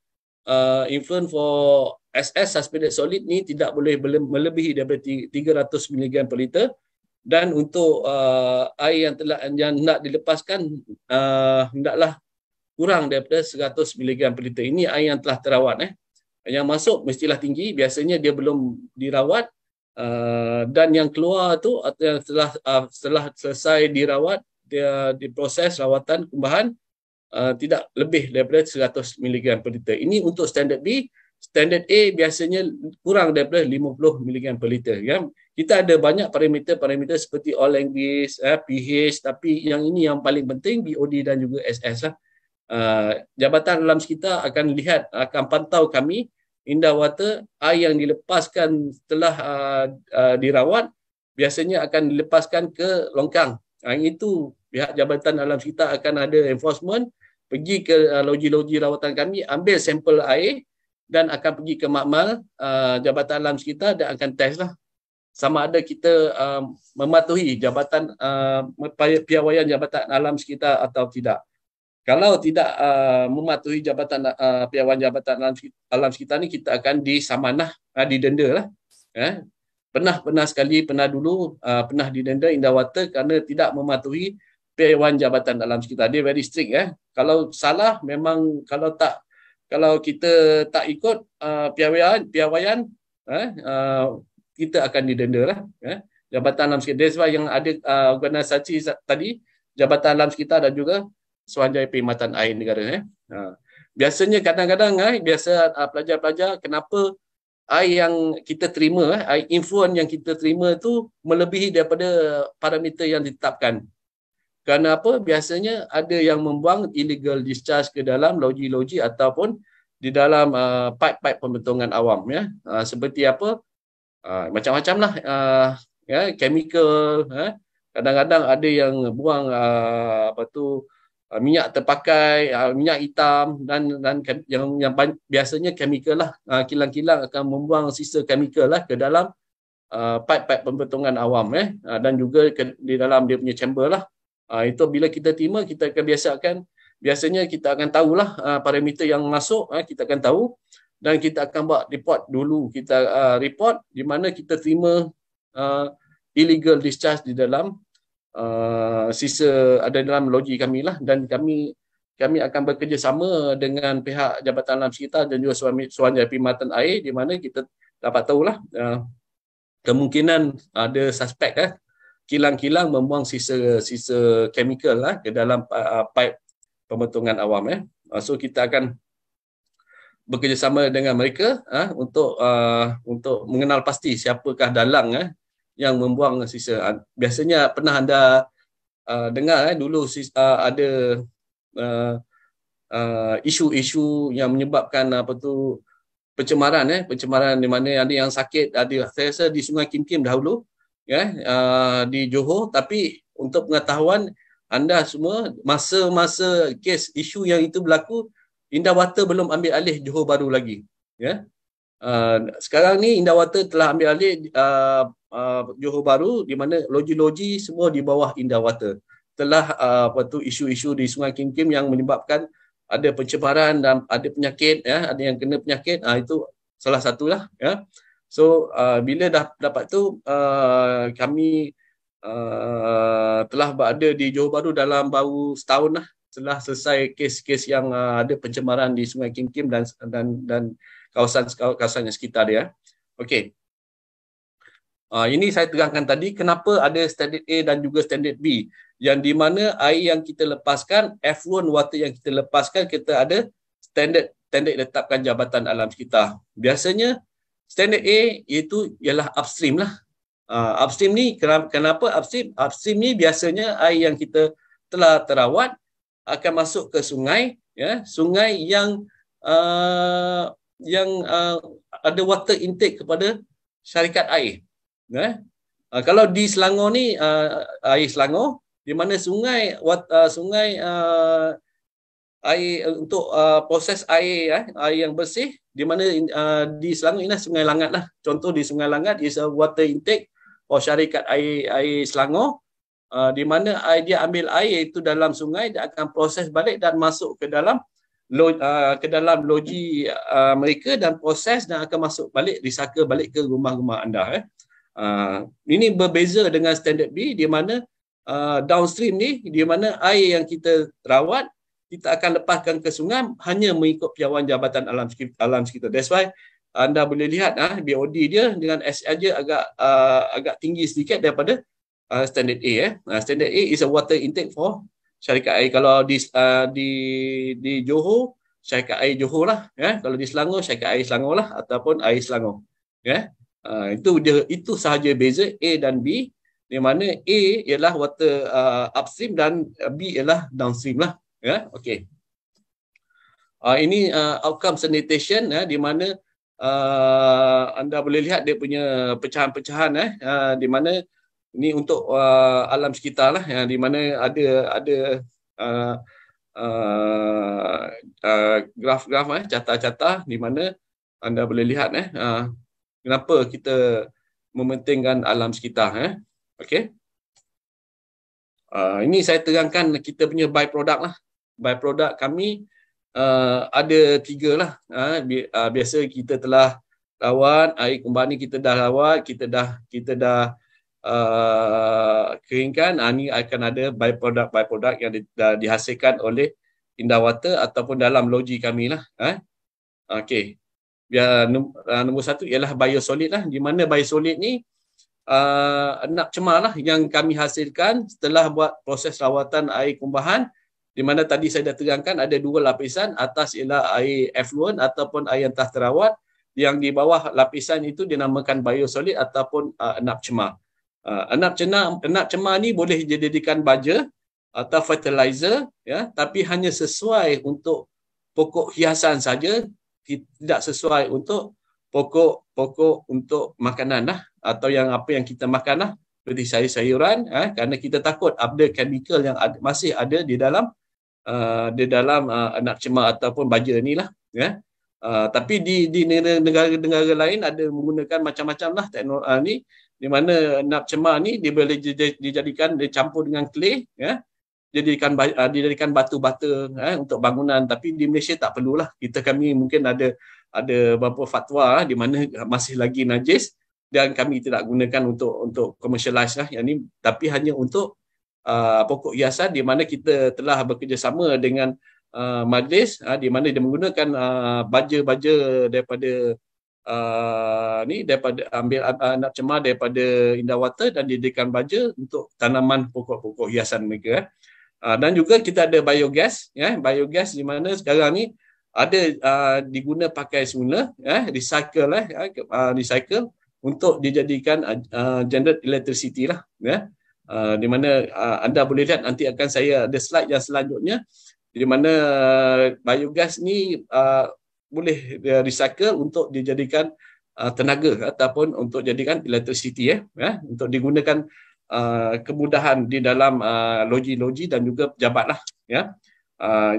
influent for SS suspended solid ni tidak boleh melebihi daripada 300 mg per liter, dan untuk air yang nak dilepaskan hendaklah kurang daripada 100 mg per liter. Ini air yang telah terawat. Yang masuk mestilah tinggi, biasanya dia belum dirawat, dan yang keluar tu setelah selesai dirawat, dia diproses rawatan kumbahan, tidak lebih daripada 100 mg per liter. Ini untuk standard B. Standard A biasanya kurang daripada 50 mg per liter. Kita ada banyak parameter seperti oil and gas, pH, tapi yang ini yang paling penting, BOD dan juga SS. Jabatan Alam Sekitar akan pantau kami indah water, air yang dilepaskan setelah dirawat biasanya akan dilepaskan ke longkang. Itu pihak Jabatan Alam Sekitar akan ada enforcement, pergi ke loji-loji rawatan kami, ambil sampel air dan akan pergi ke makmal Jabatan Alam Sekitar dan akan test lah sama ada kita mematuhi piawaian Jabatan Alam Sekitar atau tidak. Kalau tidak mematuhi piawaian Jabatan Alam Sekitar ni, kita akan disamanah, didenda lah. Pernah sekali, pernah didenda Indah Water kerana tidak mematuhi piawaian Jabatan Alam Sekitar. Dia very strict. Kalau salah, memang kalau kita tak ikut piawaian, kita akan didenda lah. Jabatan Alam Sekitar. That's why yang ada organisasi tadi, Jabatan Alam Sekitar dan juga Suruhanjaya Perkhidmatan Air Negara. Biasanya kadang-kadang pelajar-pelajar, kenapa air yang kita terima, air influent yang kita terima tu melebihi daripada parameter yang ditetapkan. Kerana apa? Biasanya ada yang membuang illegal discharge ke dalam loji-loji ataupun di dalam pipe-pipe pembentungan awam. Seperti apa? Macam-macam lah. Chemical. Kadang-kadang ada yang buang minyak terpakai, minyak hitam dan yang biasanya chemical lah. Kilang-kilang akan membuang sisa chemical lah ke dalam pipe-pipe pembentungan awam dan juga di dalam dia punya chamber lah. Itu bila kita terima, kita akan biasanya kita akan tahulah parameter yang masuk, kita akan tahu dan kita akan buat report dulu. Kita report di mana kita terima illegal discharge di dalam sisa ada dalam loji kami lah, dan kami akan bekerjasama dengan pihak Jabatan Alam Sekitar dan juga Suruhanjaya Perkhidmatan Air, di mana kita dapat tahulah kemungkinan ada suspek kilang-kilang membuang sisa chemical lah ke dalam pipe pembentungan awam. So kita akan bekerjasama dengan mereka untuk mengenal pasti siapakah dalang yang membuang sisa. Biasanya pernah anda dengar dulu ada isu-isu yang menyebabkan pencemaran di mana ada yang sakit, saya rasa di Sungai Kim dahulu di Johor. Tapi untuk pengetahuan anda semua, masa kes isu yang itu berlaku, Indah Water belum ambil alih Johor Bahru lagi. Sekarang ni Indah Water telah ambil alih Johor Bahru, di mana loji-loji semua di bawah Indah Water. Telah isu-isu di Sungai Kim yang menyebabkan ada pencemaran dan ada penyakit, ada yang kena penyakit, itu salah satulah. So bila dah dapat tu, kami telah berada di Johor Bahru dalam baru setahun lah, setelah selesai kes-kes yang ada pencemaran di Sungai Kim dan kawasan yang sekitar dia. Okey. Ini saya terangkan tadi kenapa ada standard A dan juga standard B, yang di mana air yang kita lepaskan, effluent water yang kita lepaskan, kita ada standard ditetapkan Jabatan Alam Sekitar. Biasanya standard A itu ialah upstream lah. Upstream ni kenapa upstream? Upstream ni biasanya air yang kita telah terawat akan masuk ke sungai, sungai yang ada water intake kepada syarikat air. Kalau di Selangor ni, air Selangor, di mana sungai air untuk proses air yang bersih, di mana di Selangor ini Sungai Langat lah. Contoh di Sungai Langat is a water intake for syarikat air Selangor, di mana dia ambil air itu dalam sungai, dia akan proses balik dan masuk ke dalam loji mereka dan proses dan akan masuk balik, disaka balik ke rumah-rumah anda. Ini berbeza dengan standard B, di mana downstream ni, di mana air yang kita rawat kita akan lepaskan ke sungai hanya mengikut piawaian Jabatan Alam Sekitar. That's why anda boleh lihat BOD dia dengan SR dia agak tinggi sedikit daripada standard A. Standard A is a water intake for syarikat air. Kalau di Johor, syarikat air Johor lah. Kalau di Selangor, syarikat air Selangor lah, ataupun air Selangor. Itu sahaja beza A dan B, di mana A ialah water upstream dan B ialah downstream lah. Okey. Ini outcome sanitation, di mana anda boleh lihat dia punya pecahan-pecahan di mana ini untuk alam sekitar lah, di mana ada graf-graf carta-carta di mana anda boleh lihat kenapa kita mementingkan alam sekitar. Okey. Ini saya terangkan kita punya byproduct lah. Byproduct kami ada 3 lah. Biasa kita telah rawat air kumbahan ni, kita dah rawat, kita dah keringkan. Ini akan ada byproduct yang dihasilkan oleh Indawata ataupun dalam logi kami lah. Okey. Nombor 1 ialah biosolid lah, di mana biosolid ni enap cemar lah yang kami hasilkan setelah buat proses rawatan air kumbahan, di mana tadi saya dah terangkan ada 2 lapisan. Atas ialah air effluent ataupun air yang telah terawat, yang di bawah lapisan itu dinamakan biosolid ataupun enap cemar. Enap cemar ni boleh dijadikan baja atau fertilizer, tapi hanya sesuai untuk pokok hiasan saja, tidak sesuai untuk pokok untuk makanan lah, atau apa yang kita makan lah, seperti sayur-sayuran, kerana kita takut ada chemical yang masih ada di dalam enap cemar ataupun baja ni lah. Tapi di negara-negara lain ada menggunakan macam-macam lah teknologi ni, di mana enap cemar ni dia boleh dicampur dengan clay, dijadikan batu bata untuk bangunan. Tapi di Malaysia tak perlulah. Kami mungkin ada beberapa fatwa di mana masih lagi najis, dan kami tidak gunakan untuk commercialize lah yang ni, tapi hanya untuk pokok hiasan, di mana kita telah bekerjasama dengan majlis, di mana dia menggunakan baja-baja daripada daripada ambil enap cemar daripada Indawata dan dijadikan baja untuk tanaman pokok-pokok hiasan mereka. Dan juga kita ada biogas, biogas di mana sekarang ni ada diguna pakai semula, recycle untuk dijadikan generate electricity lah, di mana anda boleh lihat nanti akan saya ada slide yang selanjutnya, di mana biogas ni boleh recycle untuk dijadikan tenaga ataupun untuk jadikan electricity, untuk digunakan kemudahan di dalam logi-logi dan juga pejabat lah,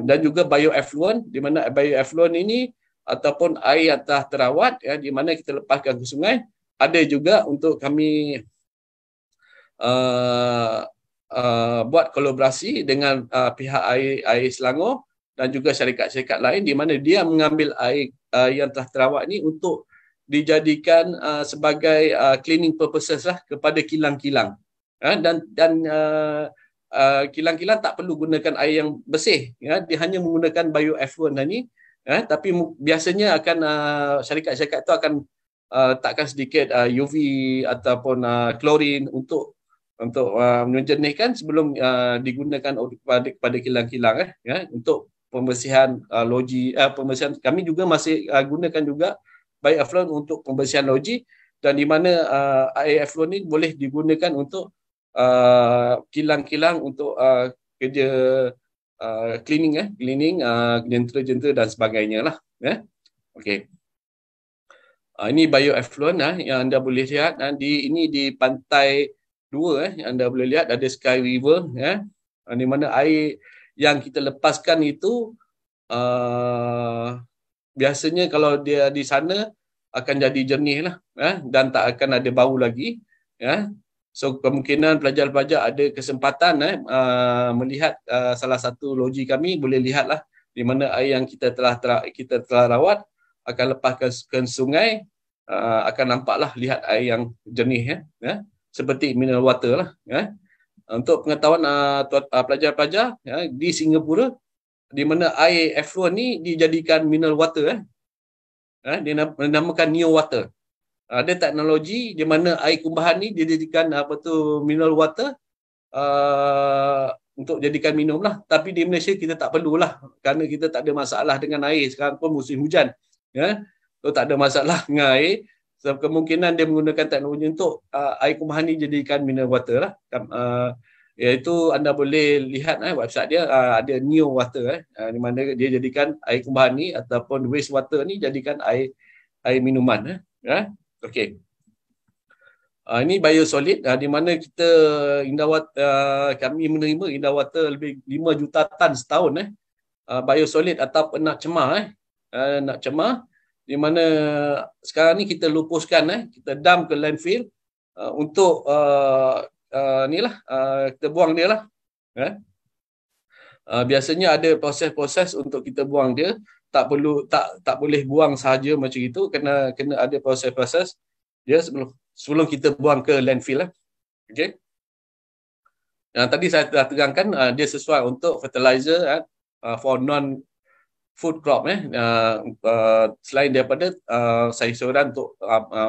dan juga bioeffluent, di mana bioeffluent ini ataupun air yang telah terawat, di mana kita lepaskan ke sungai. Ada juga untuk kami buat kolaborasi dengan pihak air Selangor dan juga syarikat-syarikat lain, di mana dia mengambil air yang telah terawat ini untuk dijadikan sebagai cleaning purposes lah kepada kilang-kilang. Dan kilang-kilang tak perlu gunakan air yang bersih, dia hanya menggunakan bioeffluent ni, tapi biasanya akan syarikat-syarikat itu akan takkan sedikit UV ataupun klorin untuk menjernihkan sebelum digunakan kepada kilang-kilang, untuk pembersihan logi. Pembersihan kami juga masih gunakan juga bioeffluent untuk pembersihan logi, dan di mana air effluent ni boleh digunakan untuk kilang-kilang untuk kerja cleaning, jentera-jentera dan sebagainya lah. Okey. Ini bioeffluent yang anda boleh lihat ini di pantai 2, yang anda boleh lihat ada Sky River, di mana air yang kita lepaskan itu biasanya kalau dia di sana akan jadi jernih lah, dan tak akan ada bau lagi, So kemungkinan pelajar-pelajar ada kesempatan melihat salah satu logi kami, boleh lihatlah di mana air yang kita telah rawat akan lepaskan ke sungai, akan nampaklah lihat air yang jernih, seperti mineral water lah. Untuk pengetahuan pelajar-pelajar di Singapura, di mana air effluent ni dijadikan mineral water, dinamakan Neo Water. Ada teknologi di mana air kumbahan ni dijadikan mineral water untuk jadikan minum lah. Tapi di Malaysia kita tak perlulah, kerana kita tak ada masalah dengan air. Sekarang pun musim hujan, so tak ada masalah dengan air. So, kemungkinan dia menggunakan teknologi untuk air kumbahan ni jadikan mineral water lah. Iaitu anda boleh lihat website dia, ada Neo Water, di mana dia jadikan air kumbahan ni ataupun waste water ni jadikan air air minuman. Okey. Ini biosolid di mana kita kami menerima indah water lebih 5 juta tan setahun biosolid atau nak cemar nak cemar, di mana sekarang ni kita lupuskan kita dump ke landfill untuk kita buang dia lah. Biasanya ada proses-proses untuk kita buang dia, tak boleh buang sahaja macam itu, kena ada proses-proses dia sebelum kita buang ke landfill lah. Okey. Tadi saya telah terangkan dia sesuai untuk fertilizer for non food crop selain daripada sayur-sayuran untuk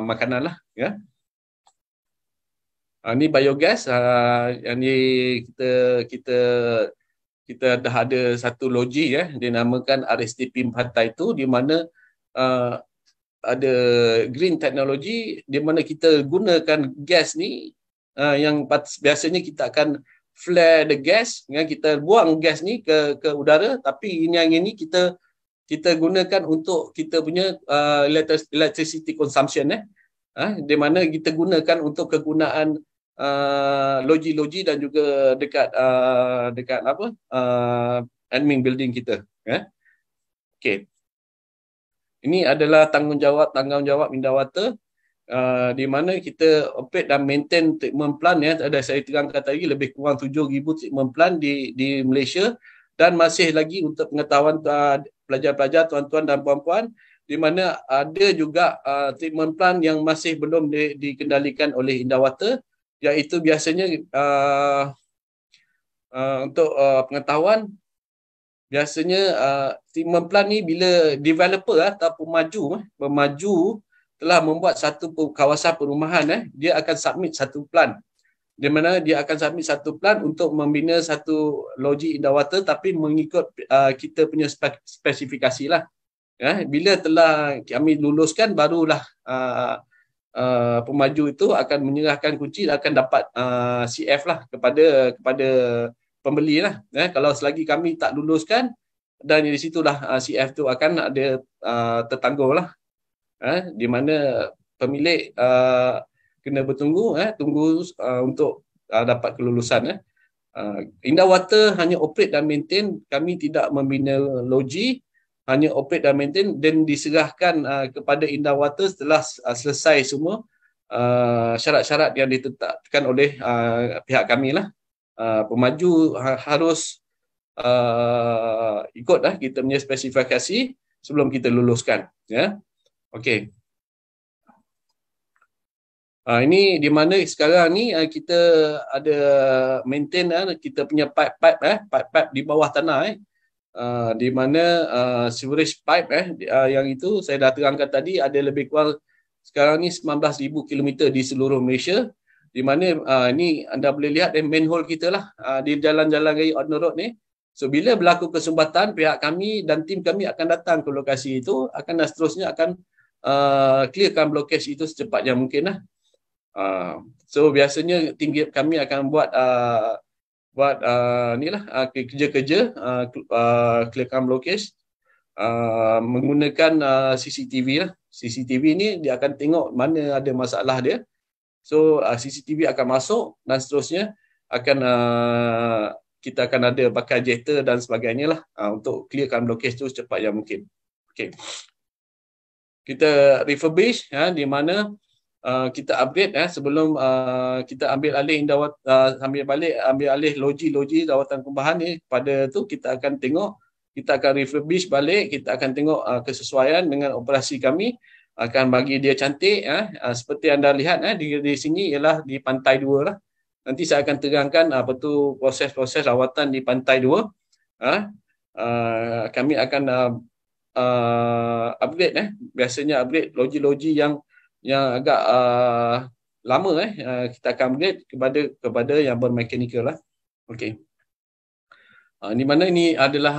makanan lah ya. Ini biogas, yang ni kita dah ada satu logi dinamakan RSTP Pantai itu, di mana ada green technology di mana kita gunakan gas ni yang biasanya kita akan flare the gas, kita buang gas ni ke udara, tapi yang ini kita gunakan untuk kita punya electricity consumption di mana kita gunakan untuk kegunaan loji-loji dan juga dekat admin building kita. Okey. Ini adalah tanggungjawab Indah Water di mana kita operate dan maintain treatment plant ada saya terangkan tadi lebih kurang 7,000 treatment plant di Malaysia, dan masih lagi untuk pengetahuan pelajar-pelajar, tuan-tuan dan puan-puan, di mana ada juga treatment plant yang masih belum dikendalikan oleh Indah Water, iaitu biasanya untuk pengetahuan, biasanya treatment plant ni bila developer atau pemaju telah membuat satu kawasan perumahan, dia akan submit satu plan, di mana dia akan submit satu plan untuk membina satu loji Indah Water, tapi mengikut kita punya spesifikasi lah. Bila telah kami luluskan, barulah pemaju itu akan menyerahkan kunci, akan dapat CF lah kepada pembeli lah. Kalau selagi kami tak luluskan, dan di situlah CF tu akan ada tertangguh lah. Di mana pemilik kena bertunggu untuk dapat kelulusan. Indah Water hanya operate dan maintain, kami tidak membina loji, hanya operate dan maintain, dan diserahkan kepada Indah Water setelah selesai semua syarat-syarat yang ditetapkan oleh pihak kami lah. Pemaju harus ikutlah kita punya spesifikasi sebelum kita luluskan. Okey. Ini di mana sekarang ni kita ada maintain kita punya pipe di bawah tanah di mana sewerage pipe yang itu saya dah terangkan tadi, ada lebih kurang sekarang ni 19,000 km di seluruh Malaysia, di mana ni anda boleh lihat manhole kita lah di jalan-jalan raya on the road ni. So bila berlaku kesumbatan, pihak kami dan tim kami akan datang ke lokasi itu, seterusnya akan clearkan blokej itu secepatnya mungkin lah. So biasanya tinggi kami akan buat kerja-kerja clearkan blokej menggunakan CCTV lah. CCTV ni dia akan tengok mana ada masalah dia. So CCTV akan masuk dan seterusnya akan kita akan ada pakai jetter dan sebagainya lah untuk clearkan blokej tu secepat yang mungkin. Okey. Kita refurbish di mana kita upgrade sebelum kita ambil alih ambil alih loji-loji rawatan kumbahan ni, pada tu kita akan tengok, kita akan refurbish balik, kita akan tengok kesesuaian dengan operasi kami, akan bagi dia cantik seperti anda lihat di sini ialah di Pantai 2 lah. Nanti saya akan terangkan apa tu proses-proses rawatan di Pantai 2. Kami akan upgrade biasanya upgrade loji-loji yang agak lama kita akan upgrade kepada yang bermekanikal lah. Okey. Di mana ini adalah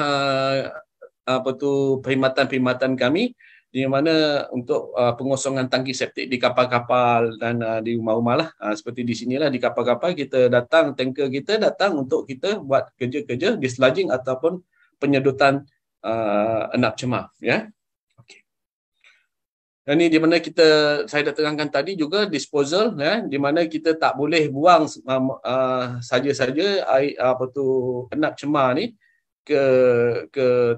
perkhidmatan kami, di mana untuk pengosongan tangki septik di kapal-kapal dan di rumah-rumah lah. Seperti di sinilah di kapal-kapal kita datang, tanker kita datang untuk kita buat kerja-kerja disludging ataupun penyedotan enap cemar. Dan ni di mana saya dah terangkan tadi juga disposal, di mana kita tak boleh buang saja-saja air enap cemar ni ke ke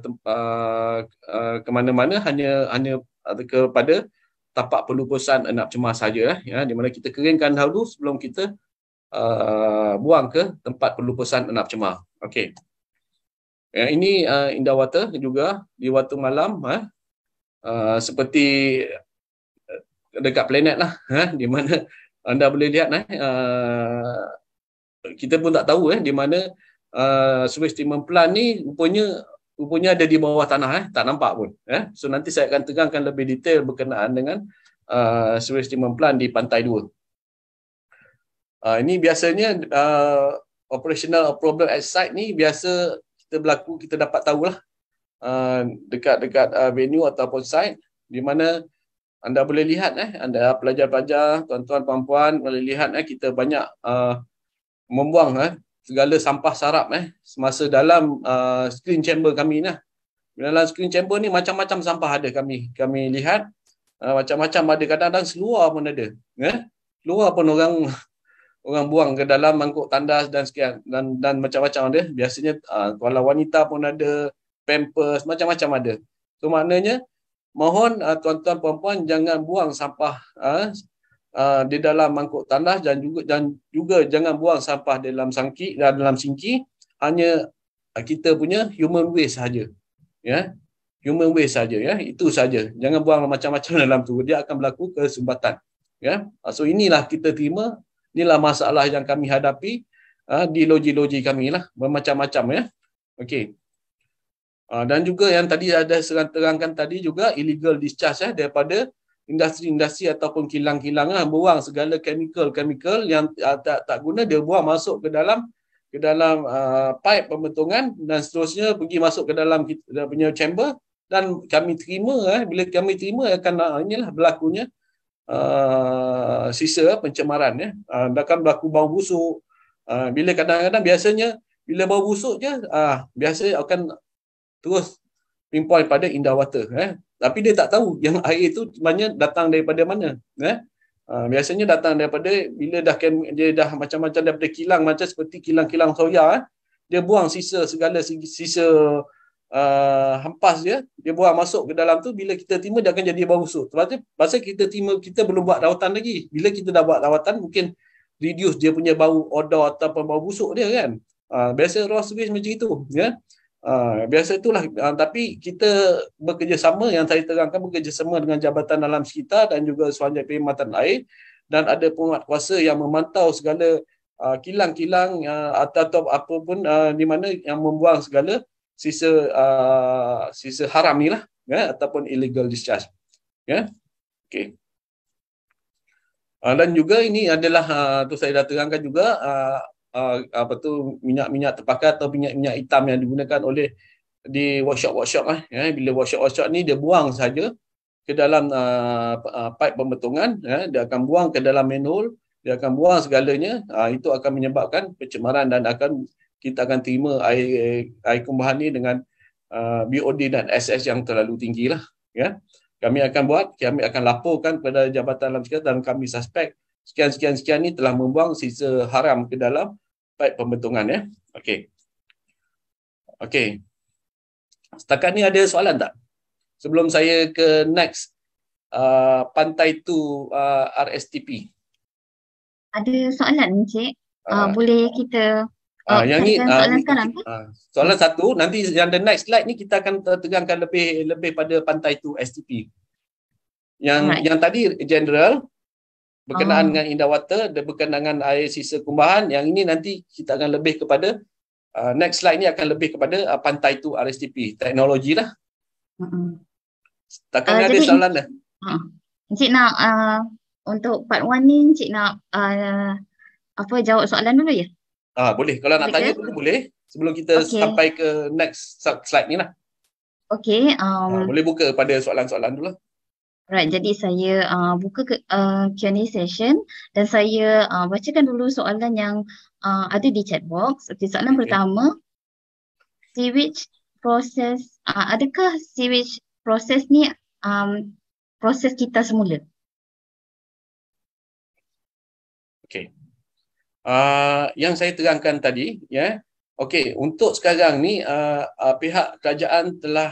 mana-mana, hanya kepada tapak pelupusan enap cemar saja, di mana kita keringkan dahulu sebelum kita buang ke tempat pelupusan enap cemar. Okey. Ini indah water juga di waktu malam, seperti dekat planet lah, di mana anda boleh lihat, kita pun tak tahu di mana sewage treatment plant ni rupanya ada di bawah tanah, tak nampak pun. So nanti saya akan terangkan lebih detail berkenaan dengan sewage treatment plant di Pantai 2. Ini biasanya operational problem at site ni biasa kita dapat tahulah dekat venue ataupun site, di mana anda boleh lihat, anda pelajar-pelajar, tuan-tuan, puan-puan boleh lihat kita banyak membuang segala sampah sarap semasa dalam screen chamber kami. Dalam screen chamber ni macam-macam sampah ada kami lihat, macam-macam ada, kadang-kadang seluar pun ada. Seluar pun orang buang ke dalam mangkuk tandas dan sekian, dan macam-macam ada. Biasanya kalau wanita pun ada, pampers, macam-macam ada. So maknanya mohon tuan-tuan puan-puan jangan buang sampah di dalam mangkuk tandas, dan juga jangan buang sampah dalam sinki. Hanya kita punya human waste saja. Human waste saja, itu saja. Jangan buang macam-macam dalam tu, dia akan berlaku kesumbatan. So inilah kita terima, inilah masalah yang kami hadapi di loji-loji kami lah, bermacam-macam. Okey. Dan juga yang tadi ada terangkan tadi juga illegal discharge daripada industri-industri ataupun kilang-kilang, buang segala chemical yang tak guna, dia buang masuk ke dalam pipe pembentungan dan seterusnya pergi masuk ke dalam kita punya chamber, dan kami terima, bila kami terima akan inilah berlakunya sisa pencemaran, akan berlaku bau busuk. Bila kadang-kadang biasanya bila bau busuk je biasa akan terus pinpoint pada indah water, tapi dia tak tahu yang air itu sebenarnya datang daripada mana. Biasanya datang daripada bila dia dah macam-macam daripada kilang, macam seperti kilang-kilang soya, dia buang sisa hampas dia buang masuk ke dalam tu. Bila kita terima dia akan jadi bau busuk. Pasal kita terima, kita belum buat rawatan lagi. Bila kita dah buat rawatan, mungkin reduce dia punya bau odor ataupun bau busuk dia kan. Biasa raw sewage macam itu, biasa itulah. Tapi kita bekerjasama, yang saya terangkan, bekerjasama dengan Jabatan Alam Sekitar dan juga Suruhanjaya Perkhidmatan Air, dan ada penguatkuasa yang memantau segala kilang-kilang atau apa pun di mana yang membuang segala sisa haram ni lah, ataupun illegal discharge. Okey. Dan juga ini adalah tu saya dah terangkan juga minyak terbakar atau minyak hitam yang digunakan oleh di workshop. Bila workshop ni dia buang saja ke dalam pipe pembentungan, dia akan buang ke dalam manhole, dia akan buang segalanya. Itu akan menyebabkan pencemaran, dan kita akan terima air kumbahan ni dengan BOD dan SS yang terlalu tinggi lah. Kami akan laporkan kepada Jabatan Alam Sekitar, dan kami suspek sekian ni telah membuang sisa haram ke dalam pipe pembentungan. Okey. Setakat ni ada soalan tak? Sebelum saya ke next Pantai 2 RSTP. Ada soalan, Encik? Boleh kita yang ni soalan sekarang ke? Soalan satu, nanti yang the next slide ni kita akan terangkan lebih pada Pantai 2 STP. Yang tadi general berkenaan dengan indah water, berkenaan dengan air sisa kumbahan. Yang ini nanti kita akan lebih kepada next slide ni akan lebih kepada Pantai 2 RSTP, teknologi lah. Takkan ada soalan dah. Encik nak untuk part 1 ni, Encik nak jawab soalan dulu ya? Boleh. Kalau nak tanya dulu boleh. Sebelum kita sampai ke next slide ni lah. Okey. Boleh buka pada soalan-soalan dulu lah. Right, jadi saya buka Q&A session, dan saya bacakan dulu soalan yang ada di chat box. Okay, soalan pertama, sewage process, adakah sewage process ni proses kita semula. Okey. Yang saya terangkan tadi, ya. Okey, untuk sekarang ni pihak kerajaan telah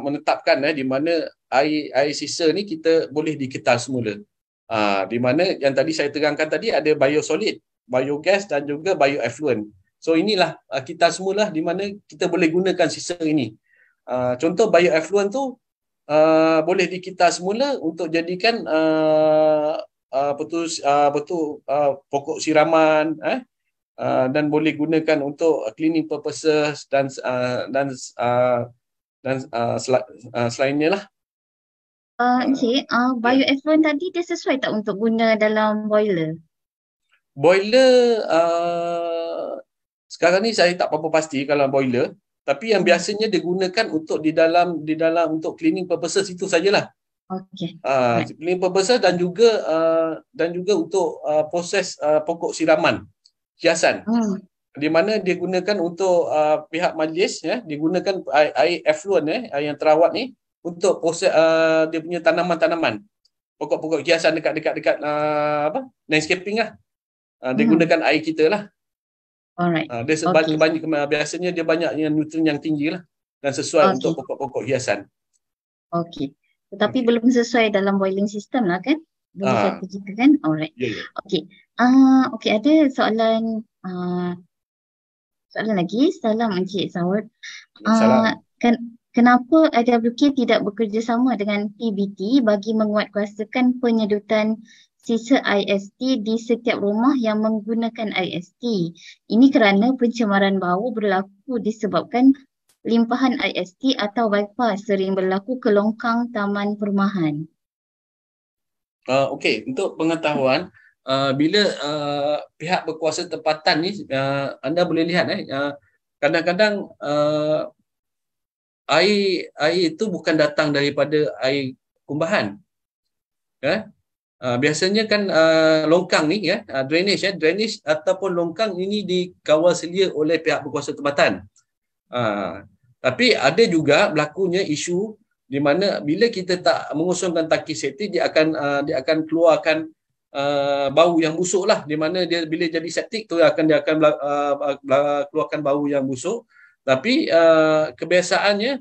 menetapkan di mana air sisa ni kita boleh diketal semula. Di mana yang tadi saya terangkan tadi ada biosolid, biogas dan juga bioeffluent. So inilah kita semualah di mana kita boleh gunakan sisa ini. Contoh bioeffluent tu boleh diketal semula untuk jadikan pokok siraman, dan boleh gunakan untuk cleaning purposes dan selainnya lah. Encik, bioeffluent tadi dia sesuai tak untuk guna dalam boiler? Boiler sekarang ni saya tak apa pasti kalau boiler, tapi yang biasanya digunakan untuk di dalam untuk cleaning purposes itu sajalah. Okey. Cleaning purposes dan juga untuk proses pokok siraman hiasan. Di mana digunakan untuk pihak majlis, digunakan air effluent air yang terawat ni untuk proses dia punya tanaman-tanaman, pokok-pokok hiasan dekat landscaping lah. Dia gunakan air kita lah. Alright. Dia biasanya dia banyak yang nutrien yang tinggi lah dan sesuai untuk pokok-pokok hiasan. Okey. Tetapi belum sesuai dalam boiling system lah kan? Boleh kata kita kan? Alright. Yeah. Okey. Okey, ada soalan lagi. Salam Encik Saud. Salam. Kenapa IWK tidak bekerjasama dengan PBT bagi menguatkuasakan penyedotan sisa IST di setiap rumah yang menggunakan IST? Ini kerana pencemaran bau berlaku disebabkan limpahan IST atau bypass sering berlaku ke longkang taman perumahan. Okey, untuk pengetahuan, bila pihak berkuasa tempatan ni, anda boleh lihat kadang-kadang air itu bukan datang daripada air kumbahan. Biasanya kan longkang ni drainage ataupun longkang ini dikawal selia oleh pihak berkuasa tempatan. Tapi ada juga berlakunya isu di mana bila kita tak mengosongkan tangki septik, dia akan keluarkan bau yang busuk lah, di mana dia bila jadi septik tu dia akan keluarkan bau yang busuk. Tapi kebiasaannya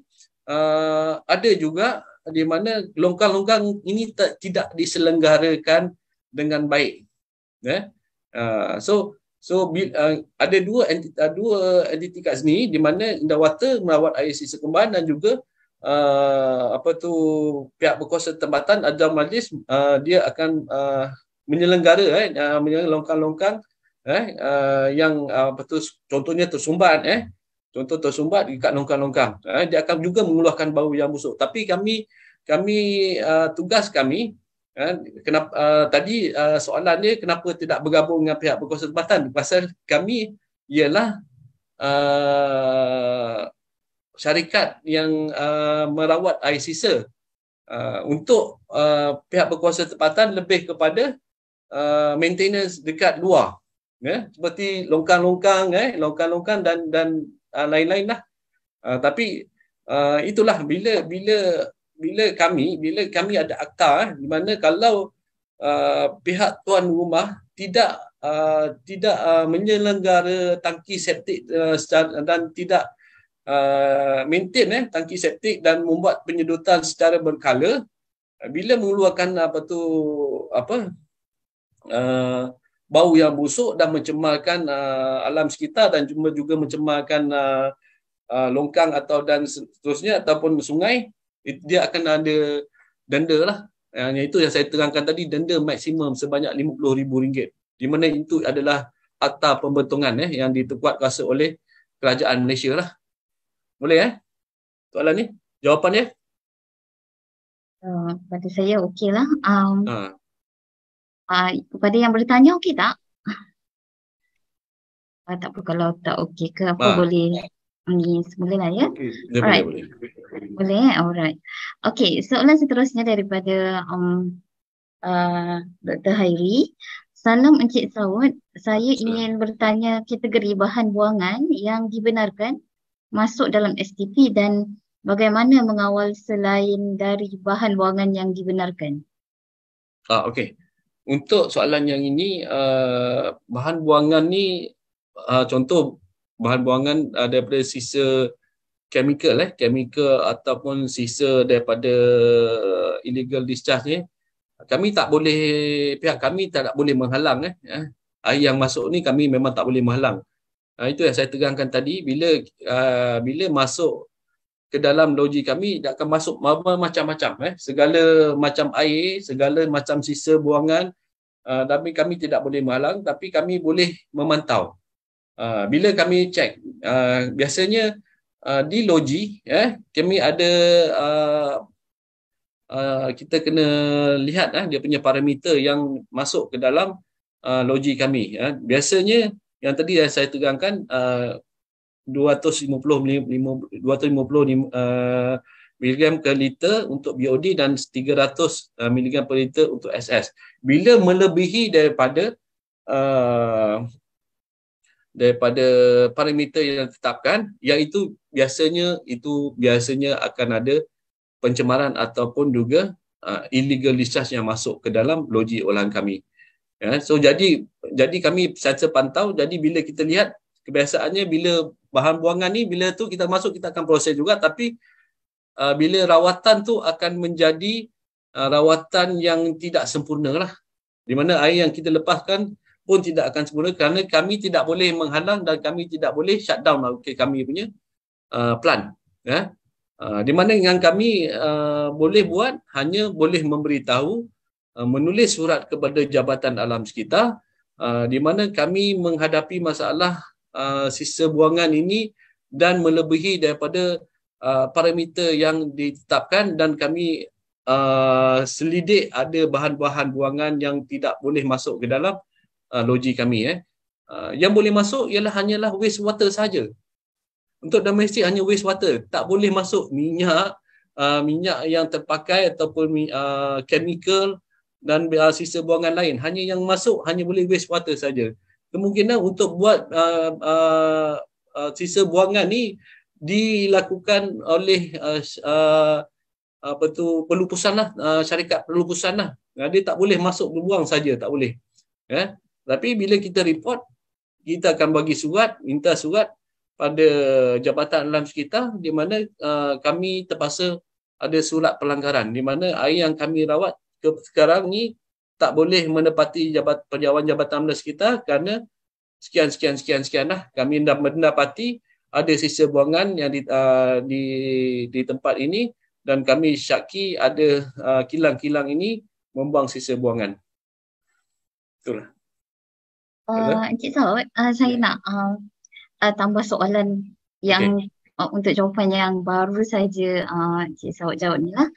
ada juga di mana longkang-longkang ini tidak diselenggarakan dengan baik. So ada dua entiti kat sini di mana Indawata merawat air sisa kembahan dan juga pihak berkuasa tempatan atau majlis dia akan menyelenggara longkang-longkang yang contohnya tersumbat contoh tersumbat dekat longkang-longkang, dia akan juga mengeluarkan bau yang busuk. Tapi kami tugas kami, kenapa tadi soalan dia kenapa tidak bergabung dengan pihak berkuasa tempatan? Pasal kami ialah syarikat yang merawat air sisa. Untuk pihak berkuasa tempatan lebih kepada maintenance dekat luar, seperti longkang-longkang dan lain-lain lah. Tapi itulah bila kami ada akta di mana kalau pihak tuan rumah tidak menyelenggara tangki septik dan tidak maintain tangki septik dan membuat penyedotan secara berkala, bila mengeluarkan bau yang busuk dan mencemarkan alam sekitar dan juga mencemarkan longkang dan seterusnya ataupun sungai, dia akan ada denda lah. Itu yang saya terangkan tadi, denda maksimum sebanyak RM50,000, di mana itu adalah akta pembentungan yang dikuatkuasa oleh kerajaan Malaysia lah. Boleh soalan ni? Jawapannya? Pada saya okey lah. Kepada yang bertanya okey tak? Tak apa, kalau tak okey ke apa boleh ni semula lah ya. Okay. Alright. Boleh. Alright. Okey, soalan seterusnya daripada Dr. Hairi. Salam Encik Saud. Saya ingin bertanya kategori bahan buangan yang dibenarkan masuk dalam STP dan bagaimana mengawal selain dari bahan buangan yang dibenarkan? Okey. Untuk soalan yang ini, bahan buangan ni, contoh bahan buangan daripada sisa chemical ataupun sisa daripada illegal discharge ni, pihak kami tak boleh menghalang. Air yang masuk ni kami memang tak boleh menghalang. Itu yang saya tekankan tadi, bila masuk ke dalam loji kami, dia akan masuk macam-macam. Segala macam air, segala macam sisa buangan, tapi kami tidak boleh menghalang, tapi kami boleh memantau. Bila kami cek, biasanya di loji, kami ada, kita kena lihat dia punya parameter yang masuk ke dalam loji kami. Biasanya yang tadi saya tegangkan, 250 miligram per liter untuk BOD dan 300 miligram per liter untuk SS. Bila melebihi daripada parameter yang ditetapkan, iaitu biasanya akan ada pencemaran ataupun juga illegal discharge yang masuk ke dalam loji olahan kami. So jadi kami sentiasa pantau. Jadi bila kita lihat, kebiasaannya bila bahan buangan ni, bila tu kita masuk, kita akan proses juga, tapi bila rawatan tu akan menjadi rawatan yang tidak sempurna lah, di mana air yang kita lepaskan pun tidak akan sempurna kerana kami tidak boleh menghalang dan kami tidak boleh shutdown kami punya plant. Di mana yang kami boleh buat, hanya boleh memberitahu, menulis surat kepada Jabatan Alam Sekitar, di mana kami menghadapi masalah sisa buangan ini dan melebihi daripada parameter yang ditetapkan, dan kami selidik ada bahan-bahan buangan yang tidak boleh masuk ke dalam loji kami. Yang boleh masuk hanyalah wastewater saja. Untuk domestik hanya wastewater, tak boleh masuk minyak yang terpakai ataupun chemical dan sisa buangan lain. Hanya yang masuk hanya boleh wastewater saja. Kemungkinan untuk buat sisa buangan ni dilakukan oleh pelupusan lah, syarikat pelupusan lah. Dia tak boleh masuk berbuang saja, tak boleh. Tapi bila kita report, kita akan bagi surat, minta surat pada Jabatan Alam Sekitar, di mana kami terpaksa ada surat pelanggaran, di mana air yang kami rawat sekarang ni tak boleh menepati penjawatan Jabatan Alam Sekitar kerana sekian lah. Kami dah mendapati ada sisa buangan yang di tempat ini, dan kami syaki ada kilang-kilang ini membuang sisa buangan. Itulah. Encik Saud, saya nak tambah soalan yang untuk jawapan yang baru saja Encik Saud jawab ni lah.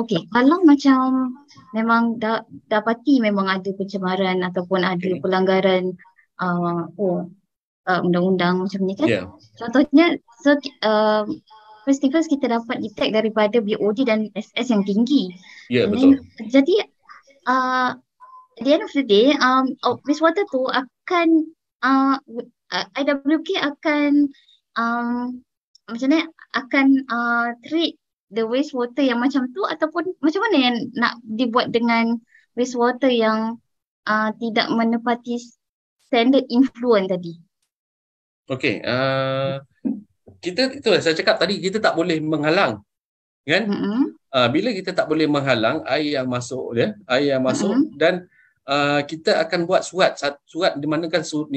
Okey, kalau macam memang dapati memang ada pencemaran ataupun ada pelanggaran undang-undang macam ni kan. Contohnya, first kita dapat detect daripada BOD dan SS yang tinggi. Betul. Jadi at the end of the day, wastewater tu akan IWK akan macam mana akan treat the wastewater yang macam tu, ataupun macam mana yang nak dibuat dengan wastewater yang tidak menepati standard influent tadi? Okey, itu saya cakap tadi, kita tak boleh menghalang, kan? Bila kita tak boleh menghalang air yang masuk, dan kita akan buat surat di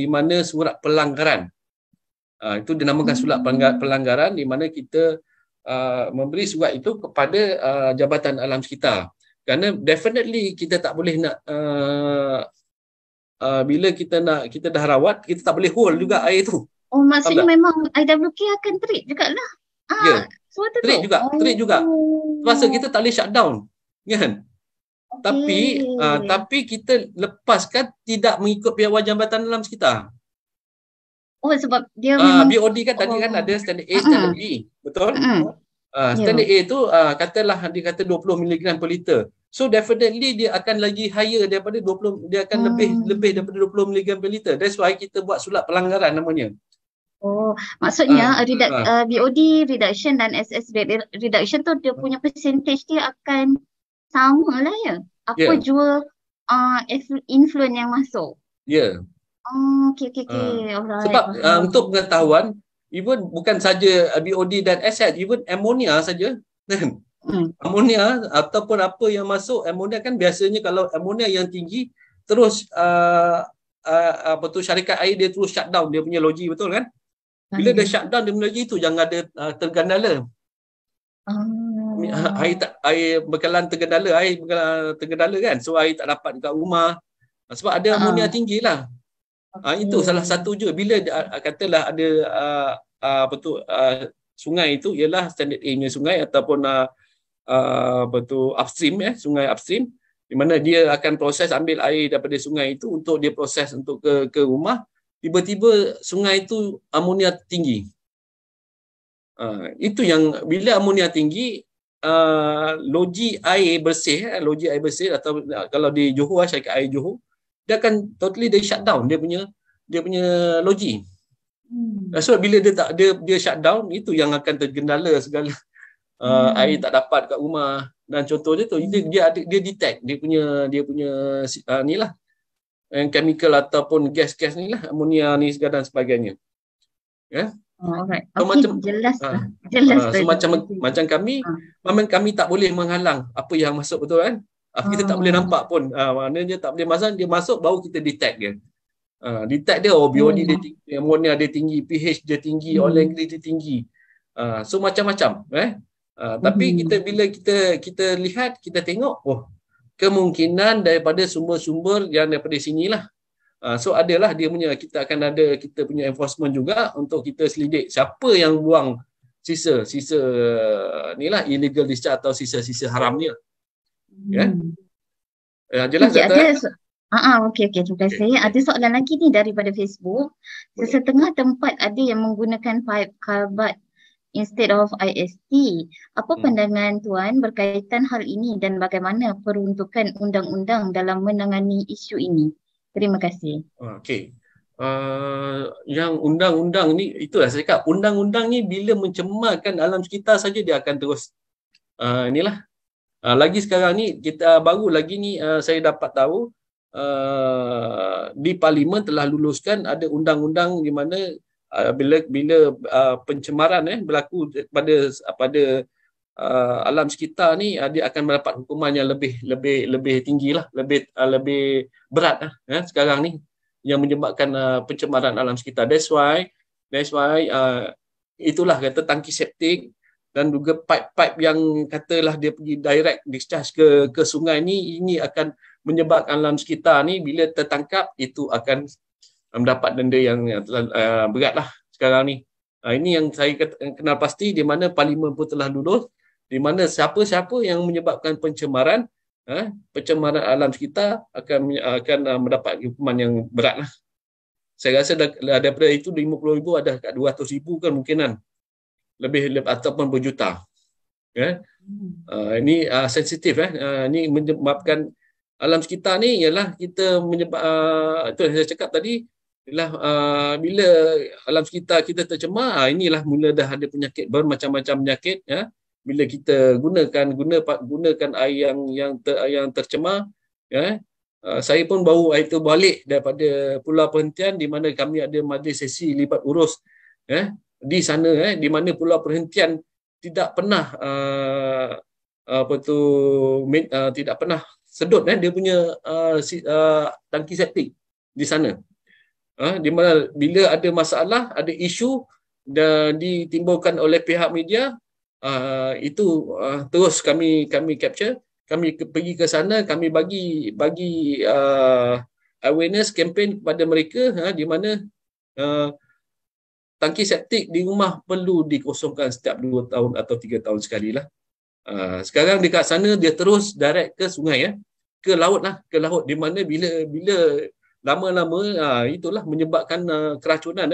mana surat pelanggaran. Itu dinamakan surat pelanggaran, di mana kita memberi surat itu kepada Jabatan Alam Sekitar. Kerana definitely kita tak boleh nak bila kita dah rawat, kita tak boleh hold juga air tu. Maksudnya memang IWK akan treat jugalah. Treat juga. Terpaksa kita tak boleh shutdown, kan? Tapi kita lepaskan tidak mengikut piawai Jabatan Alam Sekitar. Sebab dia memang BOD kan tadi kan ada standard A, standard B. Betul? Standard A tu katalah dia kata 20 mg per liter. So definitely dia akan lagi higher daripada 20, dia akan lebih daripada 20 mg per liter. That's why kita buat surat pelanggaran namanya. Oh, Ah, maksudnya ah, BOD reduction dan SS rate reduction tu dia punya percentage dia akan sama lah ya. Apa ya, jua influence yang masuk. ya. Oh, okay, okay, okay. Ah. Alright, Sebab faham. untuk pengetahuan, even bukan saja BOD dan SS, even ammonia saja, kan? Hmm. Amonia ataupun apa yang masuk amonia kan biasanya kalau amonia yang tinggi terus apa tu syarikat air dia terus shutdown dia punya logi, betul kan? Bila dia Ya. shutdown dia punya logi tu jangan ada tergandala. Air Oh, tak, air bekalan tergandala, air bekalan tergandala kan. So air tak dapat dekat rumah. Sebab ada amonia tinggi lah. Itu salah okay. satu je bila katalah ada apa tu sungai itu ialah standard A nya sungai ataupun apa tu upstream, sungai upstream, di mana dia akan proses ambil air daripada sungai itu untuk dia proses untuk ke rumah. Tiba-tiba sungai itu amonia tinggi. Itu yang bila amonia tinggi, loji air bersih, atau kalau di Johor, syarikat air Johor, dia akan totally dia shut down dia punya loji. So bila dia tak dia shut down, itu yang akan tergendala segala air tak dapat kat rumah. Dan contohnya tu dia detect dia punya ni lah, chemical ataupun gas-gas ni lah, amonia ni segala dan sebagainya. Ya. Oh, alright. So Okay, macam jelas lah. Jelas so tadi. macam Okay. macam kami, memang kami tak boleh menghalang apa yang masuk, betul kan? Kita tak boleh nampak pun. Maknanya tak boleh masuk, dia masuk baru kita detect dia. Detect dia, BOD dia tinggi, amonia dia tinggi, pH dia tinggi, oil angry dia tinggi. So macam-macam. Tapi bila kita lihat, kita tengok, kemungkinan daripada sumber-sumber yang daripada sinilah. So adalah kita akan ada kita punya enforcement juga untuk kita selidik siapa yang buang sisa ni lah, illegal discharge atau sisa-sisa haram ni. Ya. Jelas Okay, Doktor? okey, okey. Terima kasih. Ada soalan lagi ni daripada Facebook. Sesetengah tempat ada yang menggunakan pipe carbide instead of IST. Apa pandangan Tuan berkaitan hal ini dan bagaimana peruntukan undang-undang dalam menangani isu ini? Terima kasih. Okey. Yang undang-undang ni, itulah saya cakap, undang-undang ni bila mencemarkan alam sekitar saja dia akan terus inilah. Lagi sekarang ni kita baru lagi ni saya dapat tahu di parlimen telah luluskan ada undang-undang di mana bila pencemaran berlaku pada alam sekitar ni, dia akan mendapat hukuman yang lebih tinggi lah, lebih berat lah, sekarang ni yang menyebabkan pencemaran alam sekitar. That's why itulah kata tangki septik dan juga pipe-pipe yang katalah dia pergi direct discharge ke sungai ni, ini akan menyebabkan alam sekitar ni bila tertangkap itu akan mendapat denda yang berat lah sekarang ni. Ini yang saya kenal pasti, di mana parlimen pun telah lulus, di mana siapa-siapa yang menyebabkan pencemaran alam sekitar akan mendapat hukuman yang berat lah. Saya rasa daripada itu 50,000 ada kat 200,000 kan mungkinan. Lebih ataupun berjuta. Ini sensitif. Ini menyebabkan alam sekitar ni ialah kita itu yang saya cakap tadi, ialah bila alam sekitar kita tercemar, inilah mula dah ada penyakit, bermacam-macam penyakit. Bila kita gunakan air yang tercemar. Saya pun baru hari itu balik daripada Pulau Perhentian, di mana kami ada majlis sesi libat urus di sana, di mana Pulau Perhentian tidak pernah tidak pernah sedut dia punya tangki septik di sana. Di mana bila ada masalah, ada isu dan ditimbulkan oleh pihak media, itu terus kami capture, kami pergi ke sana, kami bagi awareness campaign kepada mereka, di mana tangki septik di rumah perlu dikosongkan setiap 2 tahun atau 3 tahun sekali lah. Sekarang dekat sana dia terus direct ke sungai, ke laut lah, ke laut, di mana bila lama-lama itulah menyebabkan keracunan.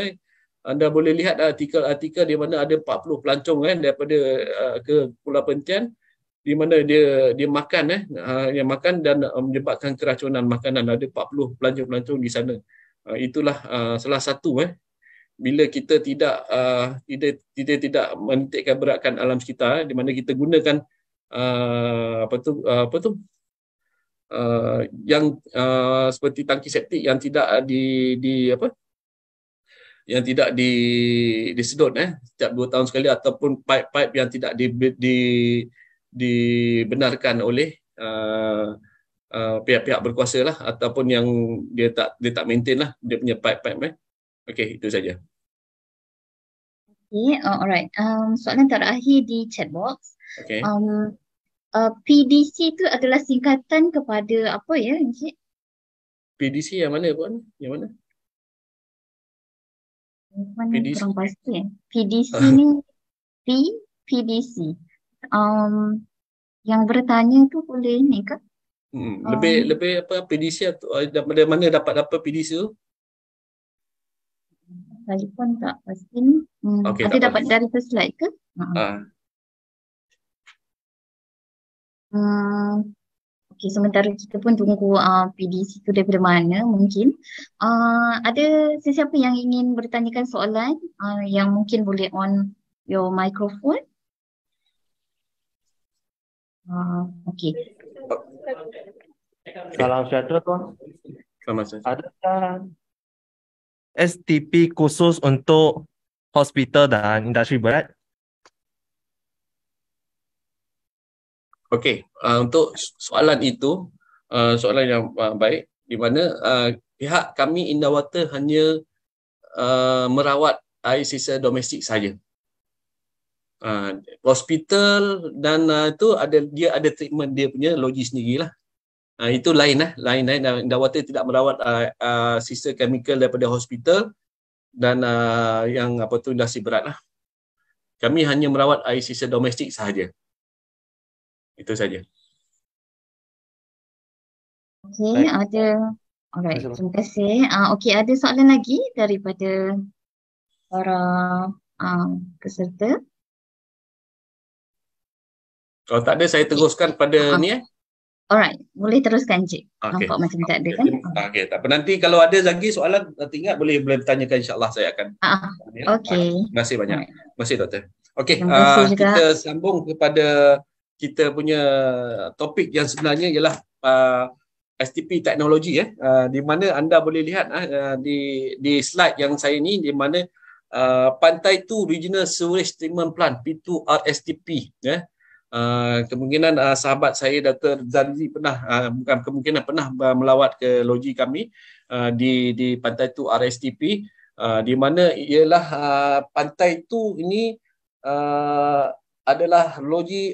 Anda boleh lihat artikel di mana ada 40 pelancong daripada ke Pulau Perhentian, di mana dia makan yang makan dan menyebabkan keracunan makanan. Ada 40 pelancong di sana. Itulah salah satu bila kita tidak menitikkan beratkan alam sekitar, di mana kita gunakan yang seperti tangki septik yang tidak disedot setiap 2 tahun sekali, ataupun pipe-pipe yang tidak dibenarkan oleh pihak-pihak berkuasa lah, ataupun yang dia tak maintain lah dia punya pipe-pipe. Okey, itu saja. Okay, alright. Soalan terakhir di chat box. Okey. PDC itu adalah singkatan kepada apa ya, Encik? PDC yang mana puan? Yang mana? PDC kurang pasti. PDC ni PDC. Yang bertanya tu boleh ni ke? Lebih apa PDC atau dari mana dapat PDC tu? Telefon tak pasti ni. Okay, ada dapat dari slide ke? Okey, sementara kita pun tunggu PDC tu daripada mana mungkin. Ada sesiapa yang ingin bertanyakan soalan yang mungkin boleh on your microphone? Okey. Salam sejahtera tuan. Selamat sejahtera. Adakah STP khusus untuk hospital dan industri berat? Okey, untuk soalan itu, soalan yang baik, di mana pihak kami Indawata hanya merawat air sisa domestik saja. Hospital dan itu dia ada treatment dia punya logi sendirilah. Itu lain. Indawata tidak merawat sisa chemical daripada hospital dan yang industri berat lah. Kami hanya merawat air sisa domestik sahaja. Itu saja. Okey, ada. Alright, terima kasih. Okey, ada soalan lagi daripada para peserta? Kalau tak ada, saya teruskan pada ni. Alright, boleh teruskan Cik. Okay. Nampak macam tak ada kan? Okey, tak apa. Nanti kalau ada lagi soalan, nanti ingat boleh bertanyakan, insyaAllah saya akan. Okey. Terima kasih banyak. Terima kasih Doktor. Okey, kita sambung kepada kita punya topik yang sebenarnya ialah STP teknologi di mana anda boleh lihat di slide yang saya ni, di mana Pantai 2 Regional Sewerage Treatment Plant P2RSTP kemungkinan sahabat saya Dr. Zalzi pernah melawat ke logi kami di Pantai 2 RSTP, di mana ialah Pantai 2 ini adalah logi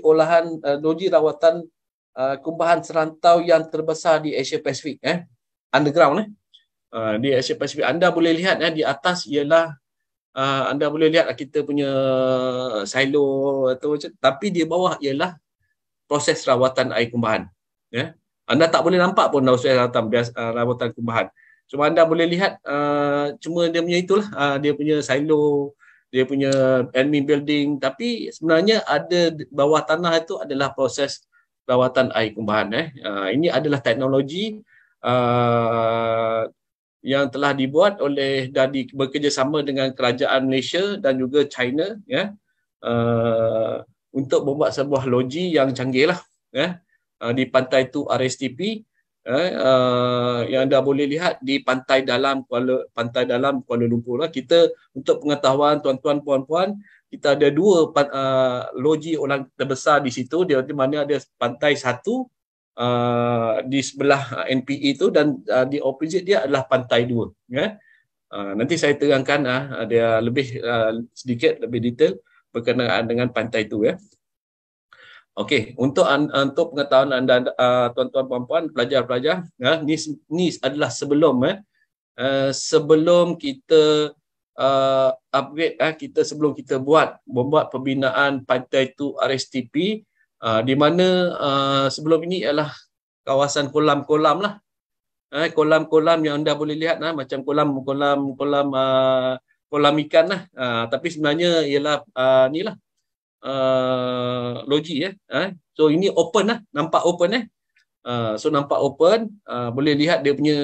rawatan kumbahan serantau yang terbesar di Asia Pasifik, underground di Asia Pasifik. Anda boleh lihat di atas ialah anda boleh lihat kita punya silo tapi di bawah ialah proses rawatan air kumbahan. Anda tak boleh nampak pun proses rawatan kumbahan. Cuma anda boleh lihat cuma dia punya itulah, dia punya silo, dia punya admin building, tapi sebenarnya ada bawah tanah itu adalah proses rawatan air kumbahan. Ini adalah teknologi yang telah dibuat oleh dan bekerjasama dengan kerajaan Malaysia dan juga China untuk membuat sebuah logi yang canggih lah di Pantai 2 RSTP yang anda boleh lihat di pantai dalam Kuala Lumpur lah. Kita, untuk pengetahuan tuan-tuan puan-puan, kita ada 2 logi orang terbesar di situ, di mana ada Pantai 1 di sebelah NPE itu, dan di opposite dia adalah Pantai 2. Nanti saya terangkan dia sedikit lebih detail berkenaan dengan Pantai 2. Okey, untuk pengetahuan anda tuan-tuan puan-puan, pelajar-pelajar, ni adalah sebelum kita upgrade, sebelum kita membuat pembinaan Pantai 2 RSTP, di mana sebelum ini ialah kawasan kolam-kolam lah. Kolam-kolam yang anda boleh lihat macam kolam ikan lah. Tapi sebenarnya ialah inilah logi So ini open lah, nampak open so nampak open, boleh lihat dia punya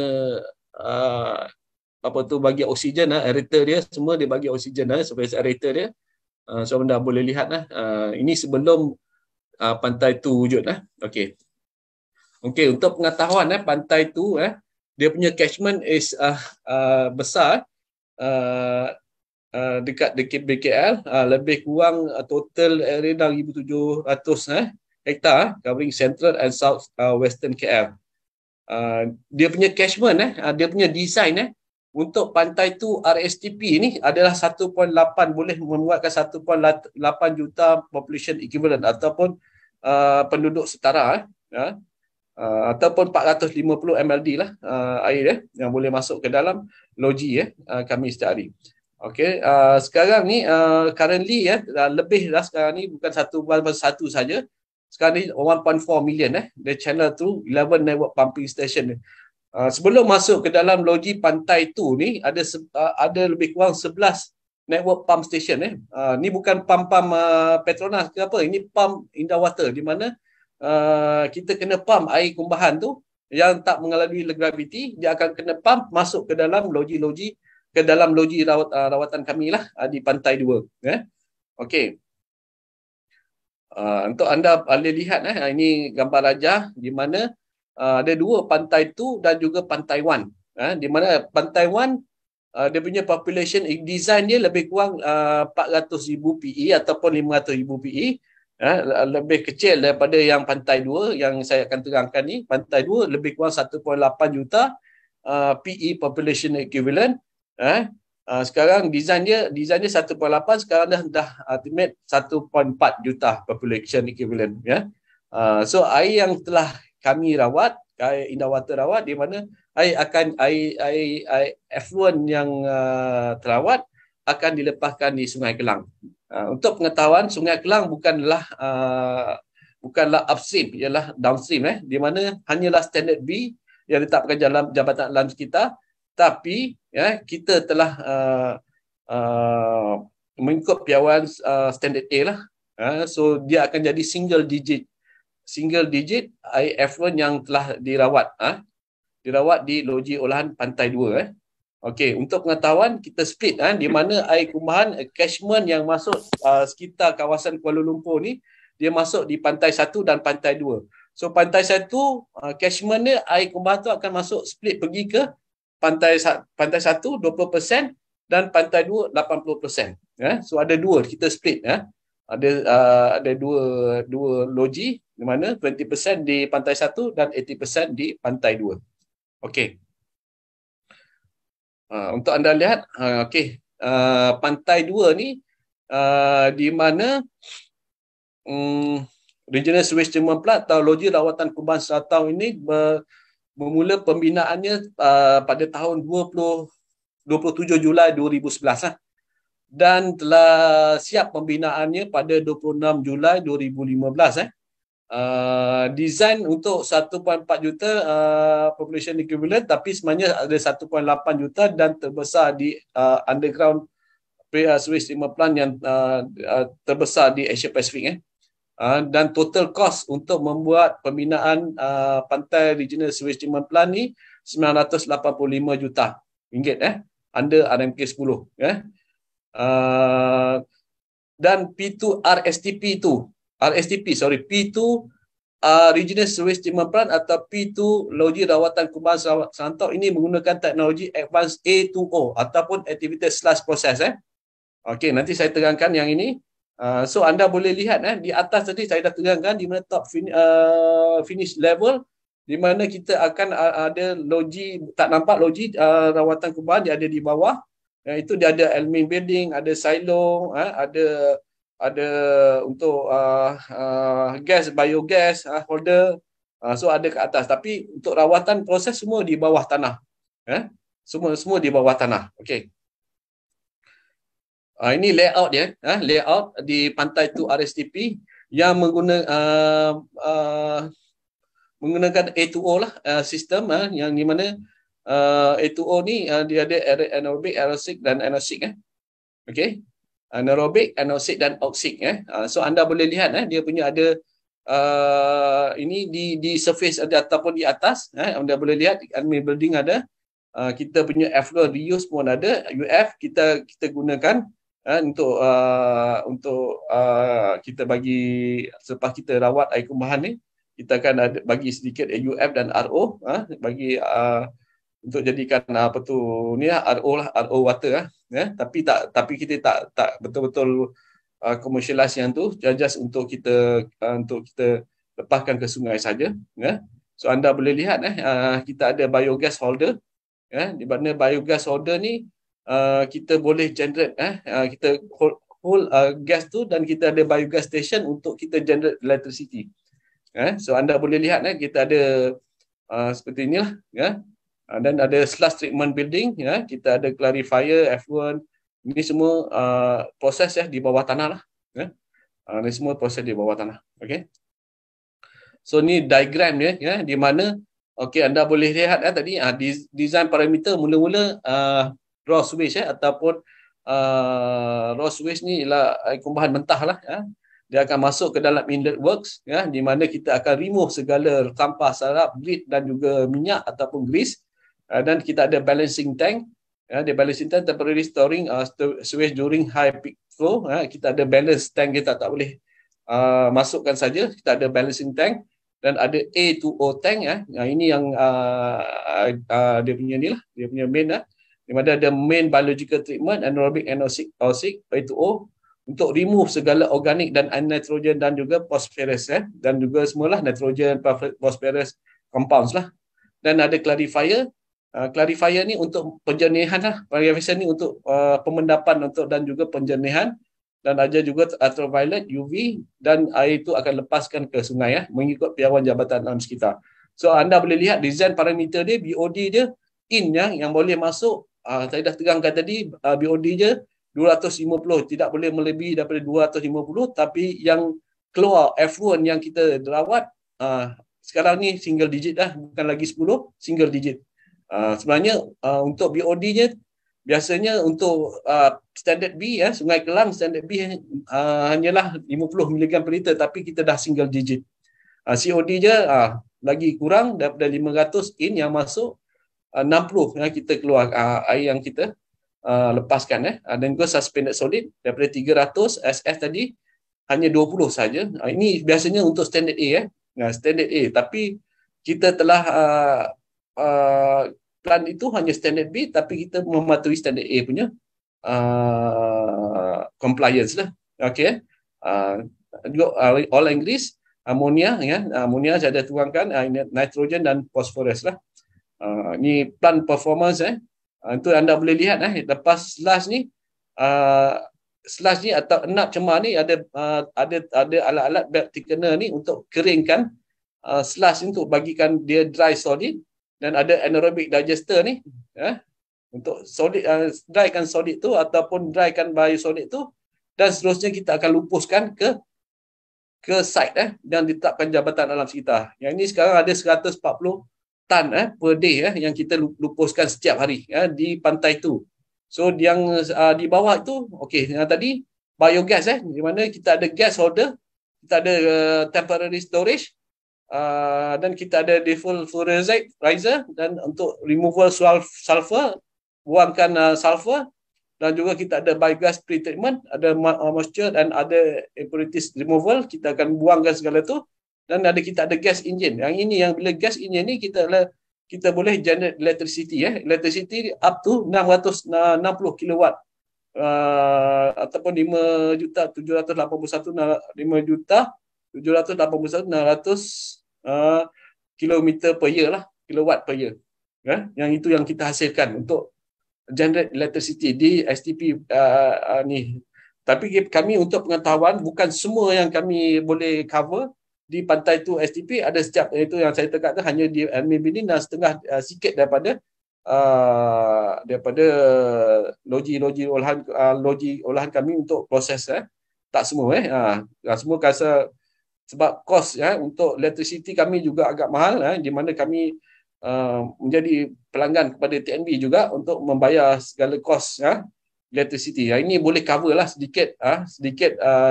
apa tu bagi oksigen aerator dia, semua dia bagi oksigen surface aerator dia. So anda boleh lihat ini sebelum pantai tu wujud okey. Okey, untuk pengetahuan pantai tu dia punya catchment is besar, dekat BKL, lebih kurang total area 6,700 hektar covering central and south western KL. Dia punya catchment dia punya design untuk pantai tu RSTP ni adalah 1.8, boleh memuatkan 1.8 juta population equivalent ataupun penduduk setara ataupun 450 MLD lah air yang boleh masuk ke dalam loji kami setiap hari. Okey, sekarang ni currently lebih dah sekarang ni, bukan 1 saja. Sekarang ni 1.4 million the channel tu 11 network pumping station. Sebelum masuk ke dalam loji pantai tu ni ada lebih kurang 11 network pump station ni bukan pump-pump Petronas ke apa, ini pump indah water di mana kita kena pump air kumbahan tu yang tak mengalami gravity, dia akan kena pump masuk ke dalam loji rawatan kami lah di pantai 2 Okey. Untuk anda boleh lihat ini gambar rajah di mana ada 2 pantai tu dan juga pantai 1 di mana pantai 1 dia punya population design dia lebih kurang 400,000 PE ataupun 500,000 PE, lebih kecil daripada yang pantai 2 yang saya akan terangkan ni. Pantai 2 lebih kurang 1.8 juta PE population equivalent. Sekarang design dia 1.8, sekarang dah ultimate 1.4 juta population equivalent so air yang telah kami rawat, air indah water rawat, di mana air effluent yang terawat akan dilepaskan di Sungai Kelang. Untuk pengetahuan, Sungai Kelang bukanlah upstream, ialah downstream di mana hanyalah standard B yang ditetapkan dalam Jabatan Alam Sekitar, tapi kita telah mengikut piawaian standard A lah. So dia akan jadi single digit air effluent yang telah dirawat di loji olahan pantai 2 Okey, untuk pengetahuan kita split di mana air kumbahan catchment yang masuk sekitar kawasan Kuala Lumpur ni, dia masuk di pantai 1 dan pantai 2. So pantai 1 catchment dia, air kumbahan tu akan masuk split pergi ke pantai 1 20% dan pantai 2 80%. So ada 2 kita split ada dua loji di mana 20% di pantai 1 dan 80% di pantai 2. Okey. Untuk anda lihat pantai 2 ni di mana Regional Sewage Treatment Plant atau loji rawatan kumbahan Seratau ini bermula pembinaannya pada tahun 27 Julai 2011 dan telah siap pembinaannya pada 26 Julai 2015 design untuk 1.4 juta population equivalent, tapi sebenarnya ada 1.8 juta dan terbesar di underground sewage treatment plant yang terbesar di Asia Pacific dan total cost untuk membuat pembinaan pantai regional sewage treatment plant ni 985 juta ringgit under RMK 10 dan P2 P2 Regional Sewage Treatment Plant atau P2 Loji Rawatan Kumbahan Serantau ini menggunakan teknologi Advanced A2O ataupun Activated Sludge Process Okey, nanti saya terangkan yang ini. So anda boleh lihat di atas tadi saya dah terangkan di mana top finish level, di mana kita akan ada loji, tak nampak loji rawatan kumbahan, dia ada di bawah. Itu dia ada admin building, ada silo, ada untuk gas, biogas, holder. So ada ke atas. Tapi untuk rawatan proses semua di bawah tanah. Semua di bawah tanah. Okey. Ini layout dia. Layout di pantai tu RSTP yang menggunakan A2O lah sistem yang di mana A2O ni dia ada anaerobic, aerobic dan anaerobic. Okey. Anaerobic, anaerobic dan oxik. So anda boleh lihat dia punya ada ini di surface ada ataupun di atas. Anda boleh lihat admin building ada. kita punya effluent reuse pun ada, UF kita gunakan untuk kita bagi selepas kita rawat air kumbahan ni, kita akan ada bagi sedikit UF dan RO bagi untuk jadikan apa tu ni lah, RO water tapi kita tak betul-betul commercialize yang tu, just untuk kita lepaskan ke sungai saja. So anda boleh lihat kita ada biogas holder, di mana biogas holder ni kita boleh generate kita hold gas tu, dan kita ada biogas station untuk kita generate electricity. So anda boleh lihat kita ada seperti inilah, dan ada sludge treatment building, kita ada clarifier, effluent. Ini semua proses di bawah tanah lah. Ini semua proses di bawah tanah. Okay. So ni diagram dia, di mana anda boleh lihat tadi design parameter mula-mula raw sewage ataupun raw sewage ni ialah air kumbahan mentah lah. Dia akan masuk ke dalam inlet works, di mana kita akan remove segala sampah, sarap, grit dan juga minyak ataupun grease, dan kita ada balancing tank. The balancing tank temporary storing sewage during high peak flow. Kita ada balance tank, kita tak boleh masukkan saja. Kita ada balancing tank dan ada A2O tank. Ini yang dia punya ni lah, dia punya main lah. Di mana ada main biological treatment, anaerobic acidic A2O untuk remove segala organik dan nitrogen dan juga phosphorus dan juga semualah nitrogen, phosphorus compounds lah. Dan ada clarifier. Clarifier ni untuk penjernihan lah. Clarifier ni untuk pemendapan dan juga penjernihan, dan ada juga ultraviolet, UV, dan air itu akan lepaskan ke sungai mengikut piawai Jabatan Alam Sekitar. So anda boleh lihat design parameter dia, BOD dia in yang boleh masuk. Saya dah terangkan tadi, BOD dia 250, tidak boleh melebihi daripada 250, tapi yang keluar effluent yang kita rawat sekarang ni single digit dah, bukan lagi 10, single digit. Sebenarnya untuk BOD-nya biasanya untuk standard B, Sungai Kelang standard B hanyalah 50 mg per liter, tapi kita dah single digit. COD je lagi kurang daripada 500 in yang masuk, 60 yang kita keluar air yang kita lepaskan. Dan juga suspended solid daripada 300 SF tadi hanya 20 saja. Ini biasanya untuk standard A, standard A, tapi kita telah plan itu hanya standard B, tapi kita mematuhi standard A punya compliance lah. Okey. All English, amonia, amonia saya ada tuangkan, nitrogen dan phosphorus lah. Ini plan performance. Itu anda boleh lihat lepas slush ni, atau enap cemar ni ada alat-alat belt thickener ni untuk keringkan slush untuk bagikan dia dry solid, dan ada anaerobic digester ni untuk solid, drykan solid tu ataupun drykan biosolid tu, dan seterusnya kita akan lupuskan ke site yang ditetapkan Jabatan Alam Sekitar. Yang ini sekarang ada 140 tan per day yang kita lupuskan setiap hari di pantai tu. So yang di bawah itu yang tadi biogas di mana kita ada gas holder, kita ada temporary storage, dan kita ada defulvurizer, dan untuk removal sulfur, buangkan sulfur, dan juga kita ada biogas pre-treatment, ada moisture dan ada impurities removal, kita akan buangkan segala tu. Dan kita ada gas engine. Yang ini, yang bila gas engine ni kita boleh generate electricity, electricity up to 660 kilowatt, ataupun 5,781,600 kilometer per year lah, kilowatt per year. Yang itu yang kita hasilkan untuk generate electricity di STP ni. Tapi kami untuk pengetahuan, bukan semua yang kami boleh cover di pantai tu STP. Ada setiap, itu yang saya tekankan hanya di Almibini dan setengah sikit daripada loji olahan kami untuk proses. Tak semua semua kasa sebab kos untuk electricity kami juga agak mahal, di mana kami menjadi pelanggan kepada TNB juga untuk membayar segala kos electricity. Ini boleh cover lah sedikit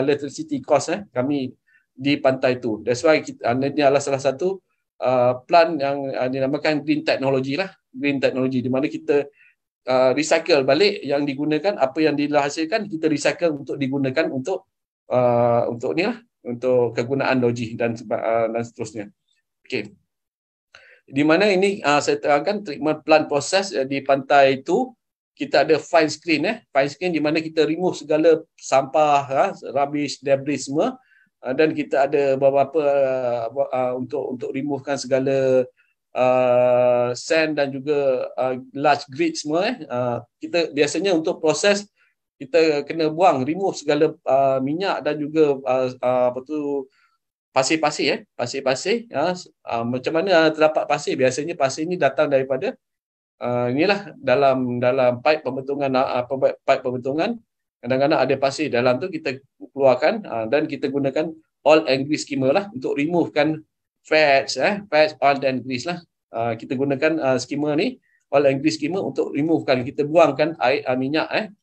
electricity cost kami di pantai tu. That's why ini adalah salah satu plan yang dinamakan green technology lah. green technology, di mana kita recycle balik yang digunakan, apa yang dihasilkan kita recycle untuk digunakan untuk ni lah, untuk kegunaan logi dan seterusnya. Okey. Di mana ini saya terangkan treatment plant proses di pantai itu kita ada fine screen fine screen di mana kita remove segala sampah, rubbish, debris semua, dan kita ada beberapa untuk removekan segala sand dan juga large grit semua. Kita biasanya untuk proses kita kena remove segala minyak dan juga pasir-pasir pasir-pasir. Macam mana terdapat pasir? Biasanya pasir ini datang daripada inilah dalam pipe pembentungan, pipe pembentungan. Kadang-kadang ada pasir dalam tu, kita keluarkan dan kita gunakan oil and grease skimmer lah untuk removekan fats, oil dan grease lah. Kita gunakan skimmer ni, oil and grease skimmer, untuk removekan, kita buangkan air, minyak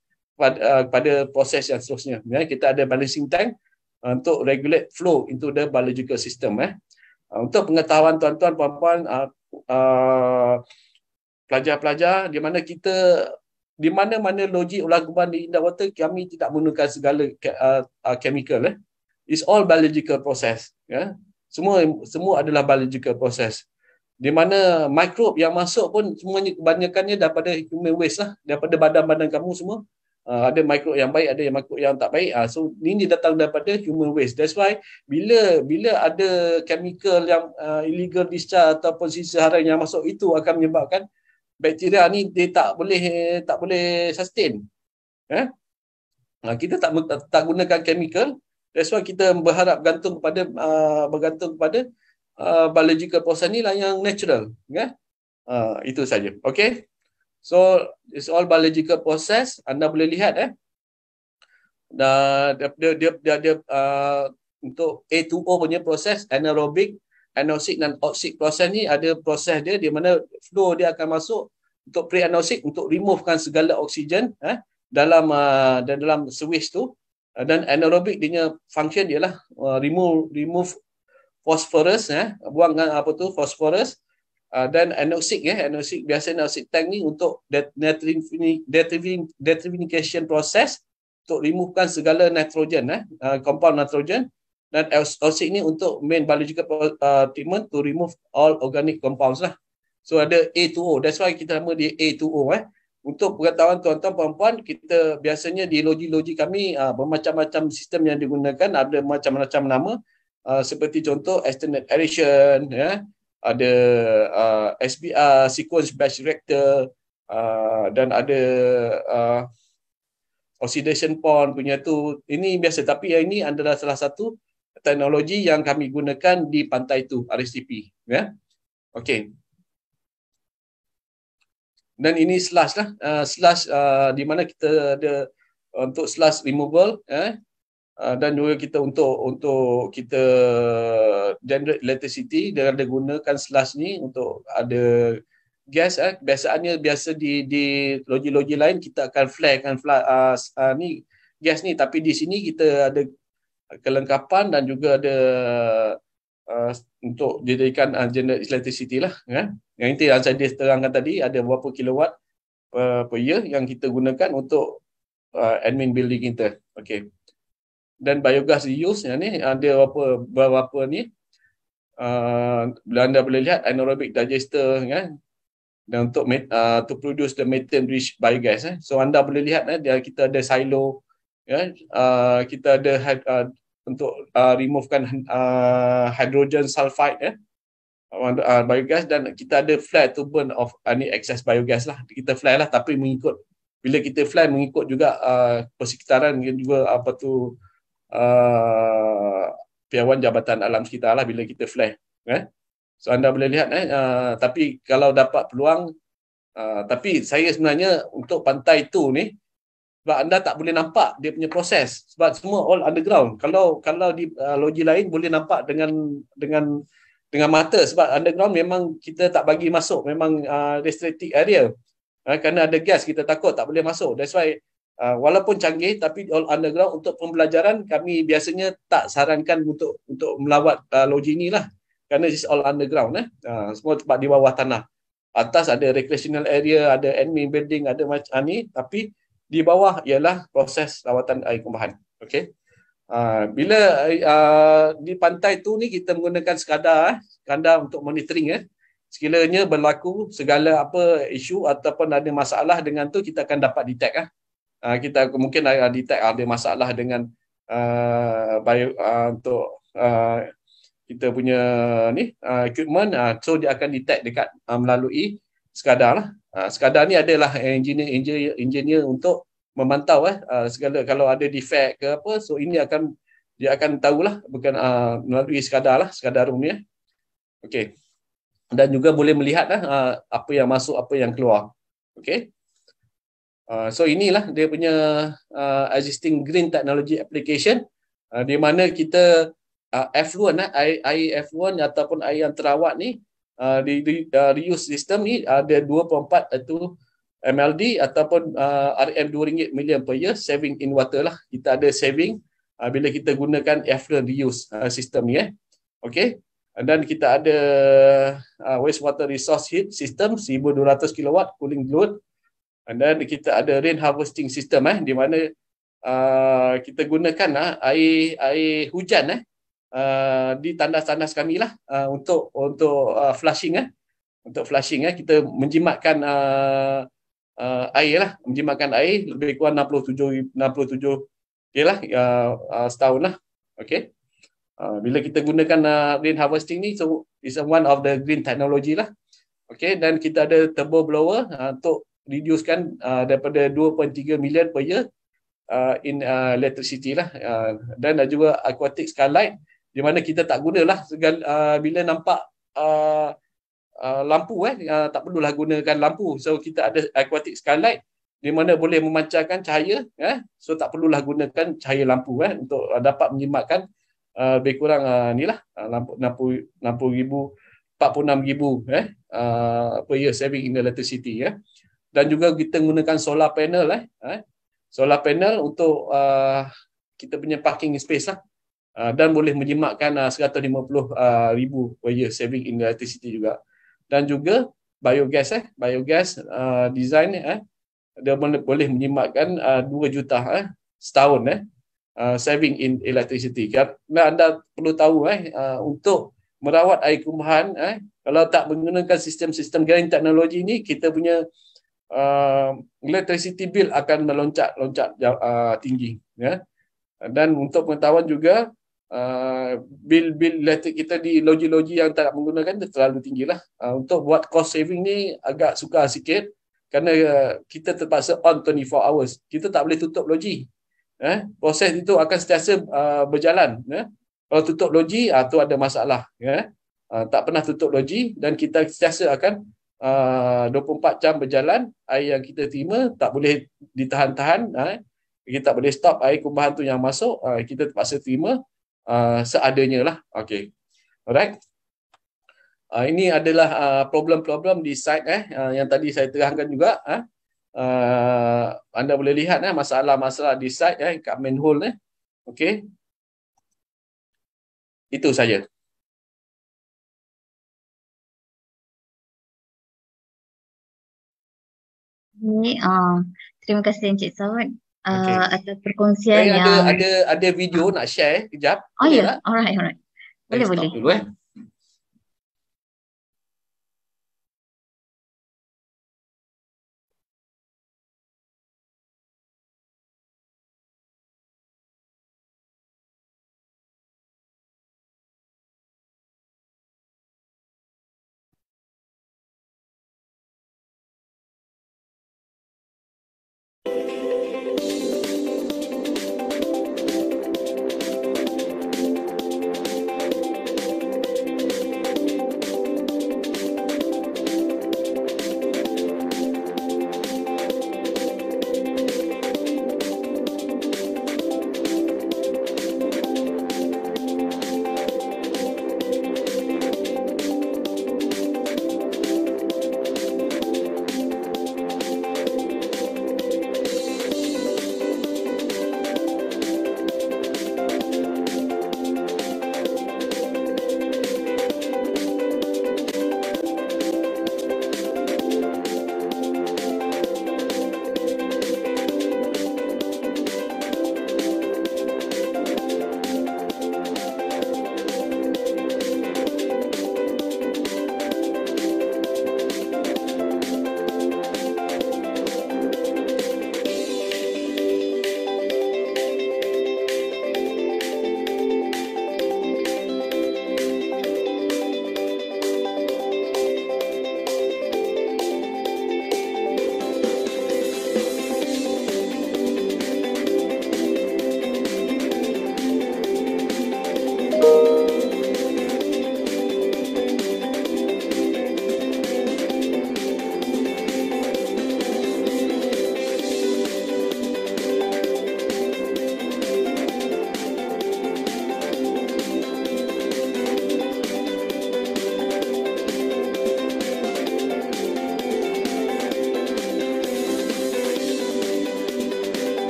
pada proses yang seterusnya. Kita ada balancing tank untuk regulate flow into the biological system. Untuk pengetahuan tuan-tuan, puan-puan, pelajar-pelajar, di mana-mana logi ulang kembang di Underwater, kami tidak menggunakan segala chemical. It's all biological process. Semua adalah biological process. Di mana mikrob yang masuk pun semuanya kebanyakannya daripada human waste lah, daripada badan-badan kamu semua. Ada mikrob yang baik, ada yang mikrob yang tak baik. So ini datang daripada human waste. That's why bila ada chemical yang illegal discharge ataupun sisa haram yang masuk, itu akan menyebabkan bakteria ni dia tak boleh sustain. Kita tak gunakan chemical. That's why kita bergantung kepada biological process ni lah yang natural. Itu saja. Okay. So it's all biological process. Anda boleh lihat dia untuk A2O punya proses, anaerobic, anoxic dan oxic proses ni ada proses dia di mana flow dia akan masuk untuk pre-anoxic untuk removekan segala oksigen dalam switch tu, dan anaerobic dia function ialah remove phosphorus, buang phosphorus, dan anoxic biasa anoxic tank ni untuk detrifinication process untuk removekan segala nitrogen, compound nitrogen. Dan oxic ni untuk main biological treatment to remove all organic compounds lah. So ada A2O. That's why kita nama dia A2O. Untuk pengetahuan tuan-tuan puan-puan, kita biasanya di logi-logi kami bermacam-macam sistem yang digunakan, ada macam-macam nama. Seperti contoh extended aeration, ada SBR, sequence batch reactor, dan ada oxidation pond punya tu. Ini biasa, tapi yang ini adalah salah satu teknologi yang kami gunakan di pantai itu, RSTP. Okey. Dan ini slush lah. Slush di mana kita ada untuk slush removal, dan juga kita untuk kita generate electricity, dan ada gunakan slush ni untuk ada gas. Biasaannya di logi-logi lain kita akan flare ni gas ni, tapi di sini kita ada kelengkapan dan juga ada untuk dijadikan generate electricity lah. Yang itu yang saya terangkan tadi, ada berapa kilowatt per year yang kita gunakan untuk admin building kita. Okay. Dan biogas reuse yang ni ada berapa ni, anda boleh lihat anaerobic digester, dan untuk to produce the methane rich biogas. So anda boleh lihat kita ada silo, kita ada untuk removekan hydrogen sulfide biogas, dan kita ada flare to burn of any excess biogas lah. Kita flare lah, tapi bila kita flare mengikut juga persekitaran dan juga piawan Jabatan Alam Sekitar lah bila kita flare. So anda boleh lihat tapi kalau dapat peluang, tapi saya sebenarnya untuk pantai itu ni, sebab anda tak boleh nampak dia punya proses, sebab semua all underground. Kalau di logi lain boleh nampak dengan mata, sebab underground memang kita tak bagi masuk, memang restricted area, kerana ada gas, kita takut tak boleh masuk. That's why walaupun canggih tapi all underground. Untuk pembelajaran kami biasanya tak sarankan untuk melawat logi ni lah, kerana it's all underground. Semua tempat di bawah tanah. atas ada recreational area, ada admin building, ada macam ni, tapi di bawah ialah proses rawatan air kumbahan. Okey. Bila di pantai tu ni kita menggunakan skadar untuk monitoring. Sekiranya berlaku segala apa isu ataupun ada masalah dengan tu, kita akan dapat detect. Kita mungkin detect ada masalah dengan untuk kita punya ni equipment, so dia akan detect dekat melalui skadar lah. Skadar ni adalah engineer untuk memantau segala kalau ada defect ke apa, so ini dia akan tahulah, bukan melalui skadar room ni. Okey. Dan juga boleh melihat apa yang masuk, apa yang keluar. Okey. So inilah dia punya existing green technology application, di mana kita effluent, air effluent ataupun air yang terawat ni, di reuse system ni ada 2.4 itu MLD ataupun RM RM2 million per year saving in water lah. Kita ada saving bila kita gunakan effluent reuse system ni. Okey. Dan kita ada wastewater resource heat system 1200 kW cooling load. Dan kita ada rain harvesting system di mana kita gunakan air hujan di tandas-tandas kami lah untuk flushing. Untuk flushing kita menjimatkan air lah, menjimatkan air lebih kurang 67 lah setahun lah. Okey. Bila kita gunakan rain harvesting ni, so is one of the green technology lah. Okey, dan kita ada turbo blower untuk reducekan daripada 2.3 million per year in electricity lah. Dan juga aquatic skylight, di mana kita tak gunalah bila nampak lampu tak perlulah gunakan lampu. So kita ada aquatic skylight di mana boleh memancarkan cahaya, so tak perlulah gunakan cahaya lampu untuk dapat menjimatkan lebih kurang lampu 46,000 per year saving in electricity. Dan juga kita gunakan solar panel solar panel untuk kita punya parking space lah, dan boleh menjimatkan 150,000 per year saving in electricity juga. Dan juga biogas design dia boleh menjimatkan 2 juta setahun saving in electricity. Kerana anda perlu tahu untuk merawat air kumbahan, kalau tak menggunakan sistem-sistem green teknologi ni, kita punya electricity bill akan meloncat tinggi. Dan untuk pengetahuan juga, bil elektrik kita di loji-loji yang tak menggunakan terlalu tinggilah. Untuk buat cost saving ni agak sukar sikit, kerana kita terpaksa on 24 hours. Kita tak boleh tutup loji. Proses itu akan sentiasa berjalan. Kalau tutup loji, tu ada masalah. Tak pernah tutup loji, dan kita sentiasa akan 24 jam berjalan. Air yang kita terima tak boleh ditahan-tahan. Kita tak boleh stop air kumbahan tu yang masuk. Kita terpaksa terima seadanya lah. Okay. Alright. Ini adalah problem-problem di site yang tadi saya terangkan juga. Anda boleh lihat masalah-masalah di site kat manhole. Okey. Itu saja. Terima kasih Encik Saud Okey. atas perkongsian Saya yang ada video nak share kejap. Oh Boleh ya, tak? alright. Saya Boleh. stop dulu.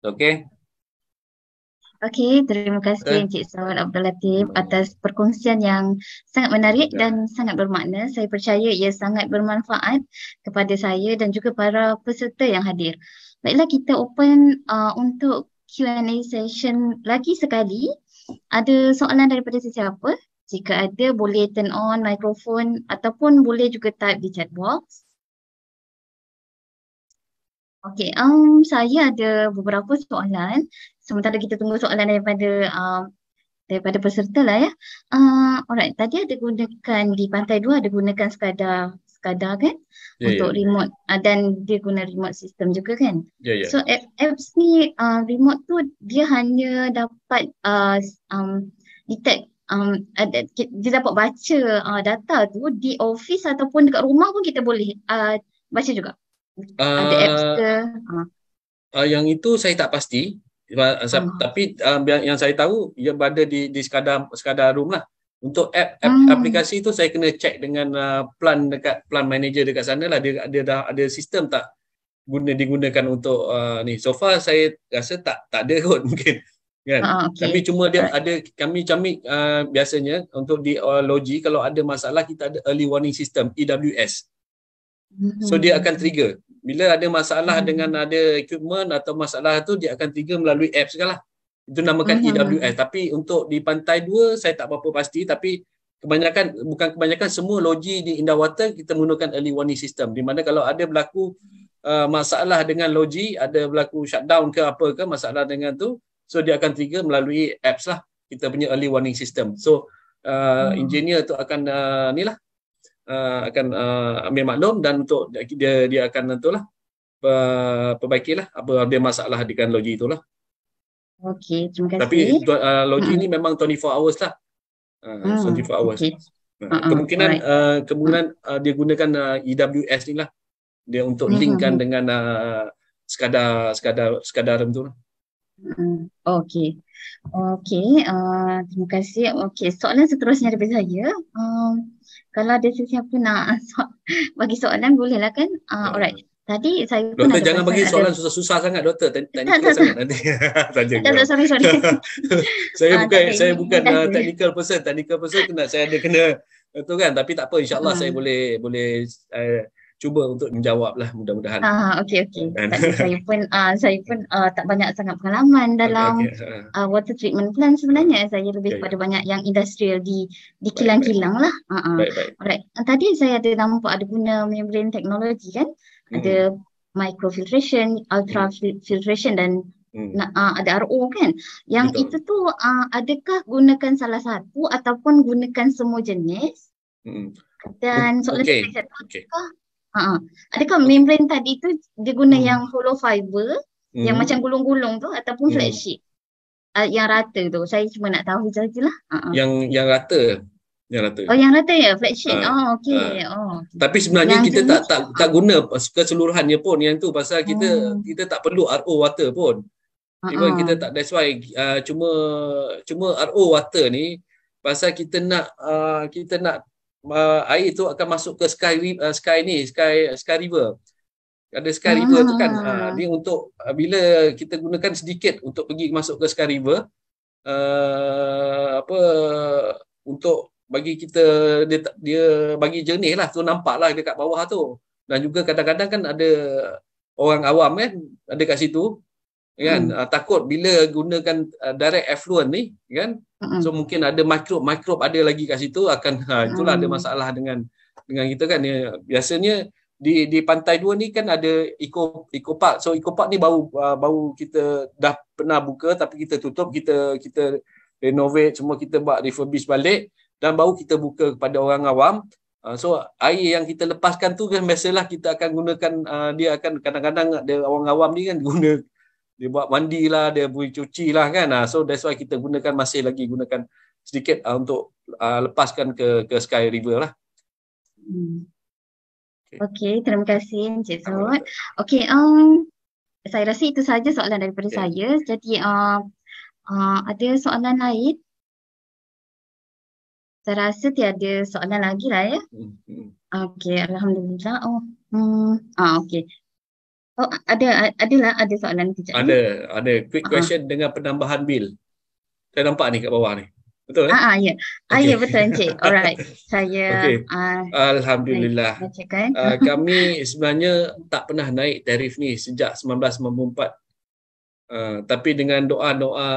Okey. Okey, terima kasih Encik Saud Abdul Latif atas perkongsian yang sangat menarik dan sangat bermakna. Saya percaya ia sangat bermanfaat kepada saya dan juga para peserta yang hadir. Baiklah, kita open untuk Q&A session lagi sekali. Ada soalan daripada sesiapa? Jika ada, boleh turn on mikrofon ataupun boleh juga type di chat box. Okey, saya ada beberapa soalan. Sementara kita tunggu soalan daripada peserta lah ya. Alright, tadi ada gunakan di Pantai 2 ada gunakan SCADA kan untuk remote dan dia guna remote system juga kan. So apps ni remote tu dia hanya dapat detect dia dapat baca data tu di office ataupun dekat rumah pun kita boleh baca juga. Ada apps ke? Yang itu saya tak pasti. Tapi yang saya tahu ia berada di sekadar room lah. Untuk aplikasi tu saya kena check dengan plan manager dekat sana lah, dia ada sistem tak digunakan untuk ni. So far saya rasa tak ada kot mungkin kan. Kami cuma dia ada kami biasanya untuk di Logi kalau ada masalah kita ada early warning system EWS. So dia akan trigger bila ada masalah dengan ada equipment atau masalah tu, dia akan trigger melalui apps lah. Itu namakan EWS. Tapi untuk di Pantai 2 saya tak berapa pasti, tapi kebanyakan semua logi di Indah Water kita menggunakan early warning system, di mana kalau ada berlaku masalah dengan logi, ada berlaku shutdown ke apa ke masalah dengan tu, so dia akan trigger melalui apps lah, kita punya early warning system. So engineer tu akan akan ambil maklum dan untuk dia akan tentulah perbaikilah apa ada masalah dengan logi itulah. Okey, terima kasih. Tapi logi ni memang 24 hours lah. 24 hours. Okay. Kemungkinan dia gunakan EWS ni lah. Dia untuk linkkan dengan sekadar tu lah. Okey. Terima kasih. Okey, soalan seterusnya daripada saya. Kalau ada sesiapa nak bagi soalan bolehlah kan? Alright. Tadi saya pun Doktor ada jangan bagi soalan susah-susah sangat doktor. Teknikal sangat nanti. Sorry. Saya bukan technical person. Technical person saya ada kena tu kan, tapi tak apa, insya-Allah saya boleh cuba untuk menjawab lah, mudah-mudahan. Okey. Saya pun tak banyak sangat pengalaman dalam water treatment plant sebenarnya. Saya lebih kepada banyak yang industrial di kilang-kilang lah. Baik. Alright. Tadi saya ada nampak ada guna membrane teknologi kan? Ada microfiltration, ultrafiltration dan ada RO kan? Yang Betul. itu tu adakah gunakan salah satu ataupun gunakan semua jenis? Dan soalan saya adakah membrane tadi tu dia guna yang hollow fiber yang macam gulung-gulung tu ataupun flat sheet yang rata tu? Saya cuma nak tahu sajalah. Yang rata. Oh, yang rata ya, flat sheet. Okey. Tapi sebenarnya yang kita tak guna keseluruhannya pun yang tu, pasal kita tak perlu RO water pun. Even kita tak, that's why cuma RO water ni pasal kita nak air tu akan masuk ke sky river. Ada sky river tu kan, dia untuk bila kita gunakan sedikit untuk pergi masuk ke sky river, untuk bagi kita dia bagi jernih lah, tu nampak lah dekat bawah tu. Dan juga kadang-kadang kan ada orang awam kan ada kat situ kan, takut bila gunakan direct effluent ni kan, so mungkin ada mikrob ada lagi kat situ, akan itulah ada masalah dengan kita kan. Biasanya di Pantai 2 ni kan ada eco park. So eco park ni baru kita dah pernah buka, tapi kita tutup, kita renovate semua, kita buat refurbish balik dan baru kita buka kepada orang awam. So air yang kita lepaskan tu kan biasalah kita akan gunakan, dia akan kadang-kadang ada orang awam ni kan guna, dia buat mandi lah, dia boleh cuci lah kan. So that's why kita masih lagi gunakan sedikit untuk lepaskan ke Sky River lah. Okey, terima kasih Encik Saud. Okey, saya rasa itu saja soalan daripada saya. Jadi ada soalan lain? Saya rasa tiada soalan lagi lah ya. Okey, alhamdulillah. Okey. Oh, ada soalan kejap ni. Ada quick question dengan penambahan bil. Saya nampak ni kat bawah ni. Betul Ya. Okey. Ya, betul Encik. Alright. Saya Okey. Alhamdulillah. bacakan. Kami sebenarnya tak pernah naik tarif ni sejak 1994. Tapi dengan doa-doa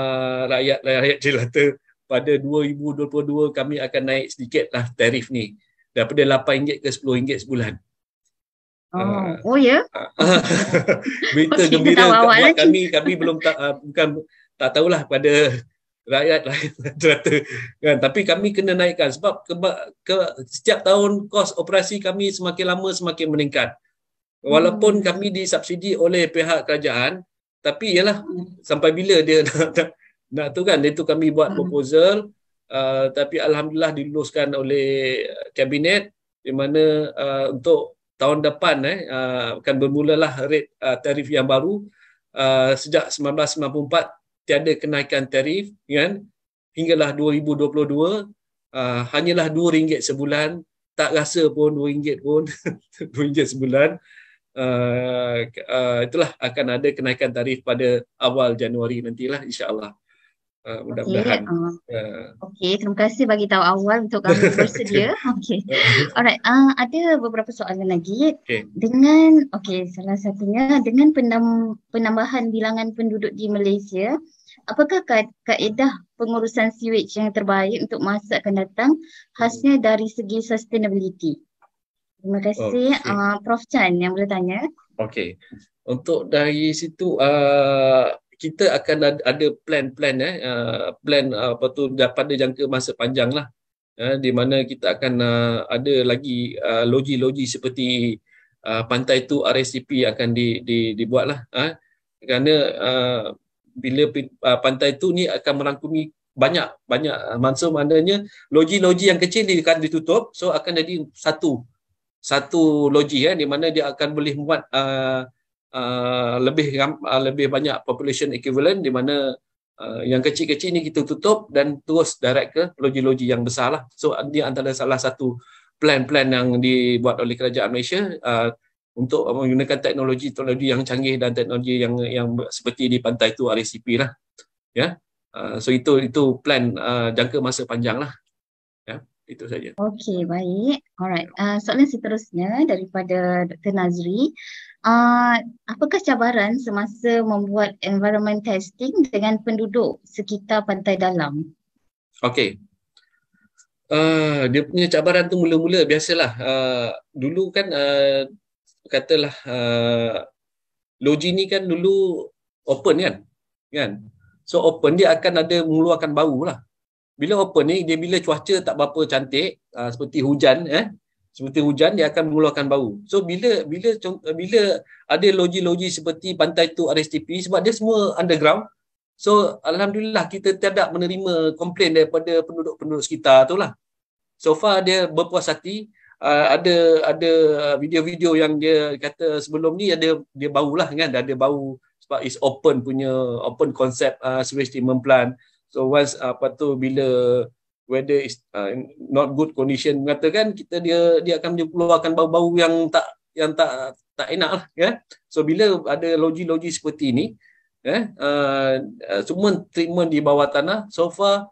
rakyat jelata pada 2022 kami akan naik sedikitlah tarif ni daripada RM8 ke RM10 sebulan. Oh ya? Berita Okey, gembira tahu awal buat lagi. kami belum bukan tak tahulah pada rakyat jelata kan, tapi kami kena naikkan sebab setiap tahun kos operasi kami semakin lama semakin meningkat. Walaupun kami disubsidi oleh pihak kerajaan, tapi yalah sampai bila dia nak tu kan, itu kami buat proposal, tapi alhamdulillah diluluskan oleh kabinet, di mana untuk tahun depan akan bermulalah rate tarif yang baru. Sejak 1994 tiada kenaikan tarif kan, hinggalah 2022 hanyalah RM2 sebulan, tak rasa pun RM2 pun RM2 sebulan. Itulah akan ada kenaikan tarif pada awal Januari nantilah, insya-Allah. Mudah-mudahan. Okey, terima kasih bagi tahu awal untuk kami bersedia. Okey. Alright, ada beberapa soalan lagi. Salah satunya dengan penambahan bilangan penduduk di Malaysia, apakah kaedah pengurusan sewage yang terbaik untuk masa akan datang, khasnya dari segi sustainability? Terima kasih. Prof Chan yang boleh tanya. Okey. Untuk dari situ kita akan ada plan plan pada jangka masa panjang lah, di mana kita akan ada lagi loji-loji seperti Pantai Tu RSCP akan dibuat lah, kerana bila Pantai Tu ni akan merangkumi banyak maksud maknanya loji-loji yang kecil akan ditutup, so akan jadi satu loji di mana dia akan boleh muat lebih banyak population equivalent, di mana yang kecil-kecil ni kita tutup dan terus direct ke loji-loji yang besar lah. So dia antara salah satu plan-plan yang dibuat oleh kerajaan Malaysia untuk menggunakan teknologi yang canggih dan teknologi yang seperti di Pantai Tu RSCP lah. So itu plan jangka masa panjang lah. Itu saja. Okey, baik. Alright. Soalan seterusnya daripada Dr. Nazri. Apakah cabaran semasa membuat environment testing dengan penduduk sekitar pantai dalam? Okey. Dia punya cabaran tu mula-mula biasalah. Dulu kan katalah loji ni kan dulu open kan. So open dia akan ada mengeluarkan bau lah. Bila open ni, dia bila cuaca tak berapa cantik, seperti hujan dia akan mengeluarkan bau. So bila ada loji-loji seperti Pantai Tu RSTP, sebab dia semua underground, so alhamdulillah kita tidak menerima komplain daripada penduduk-penduduk sekitar tu lah. So far dia berpuas hati. Ada video-video yang dia kata sebelum ni dia bau lah kan, ada bau sebab is open concept sewage treatment plant. So once bila weather is not good condition, mengatakan dia akan mengeluarkan bau-bau yang tak enak lah ya. So bila ada loji-loji seperti ini semua treatment di bawah tanah, so far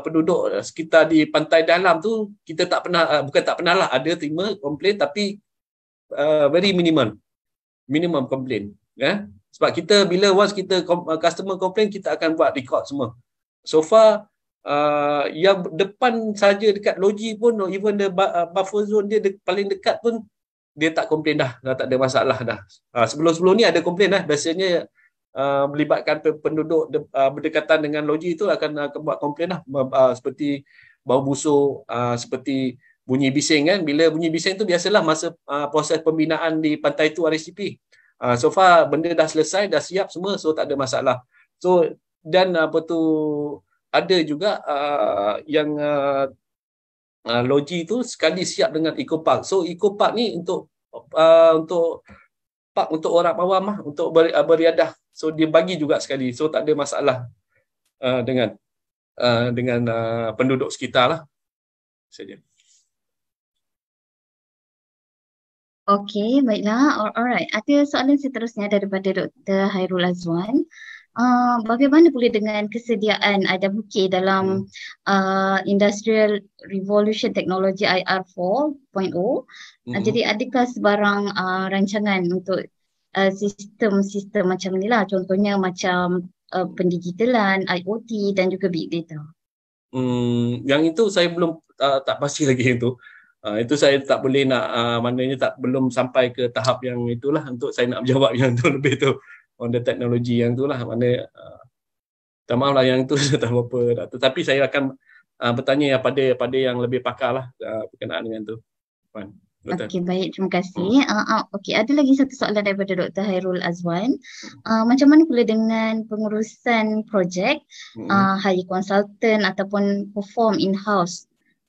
penduduk sekitar di pantai dalam tu kita tak pernah, bukan tak pernah lah, ada terima komplain, tapi very minimum komplain ya. Sebab kita bila once kita customer complain, kita akan buat record semua. So far yang depan saja dekat loji pun, even the buffer zone dia paling dekat pun dia tak komplain dah tak ada masalah dah. Sebelum ni ada komplain dah, biasanya melibatkan penduduk berdekatan dengan loji itu akan buat komplain dah, seperti bau busuk, seperti bunyi bising kan. Bila bunyi bising tu biasalah masa proses pembinaan di Pantai Tu RSCP. So far benda dah selesai, dah siap semua, so tak ada masalah. So dan ada juga yang loji tu sekali siap dengan Eco Park. So Eco Park ni untuk park untuk orang awam lah, untuk beriadah. So dia bagi juga sekali, so tak ada masalah dengan penduduk sekitar lah saja. Okey, baiklah. Alright. Ada soalan seterusnya daripada Dr. Hairul Azwan. Bagaimana pula dengan kesediaan IWK dalam Industrial Revolution Technology IR 4.0? Jadi adakah sebarang rancangan untuk sistem-sistem macam ni lah, contohnya macam pendigitalan, IoT dan juga big data? Yang itu saya belum tak pasti lagi itu. Itu saya tak boleh nak maknanya belum sampai ke tahap yang itulah untuk saya nak menjawab yang tu lebih tu on the teknologi yang tu lah, mana tak maaf lah yang tu saya tak apa tapi saya akan bertanya pada yang lebih pakar lah berkenaan dengan tu. Okey, baik, terima kasih. Okey, ada lagi satu soalan daripada Dr. Hairul Azwan. Macam mana pula dengan pengurusan projek, hire consultant ataupun perform in-house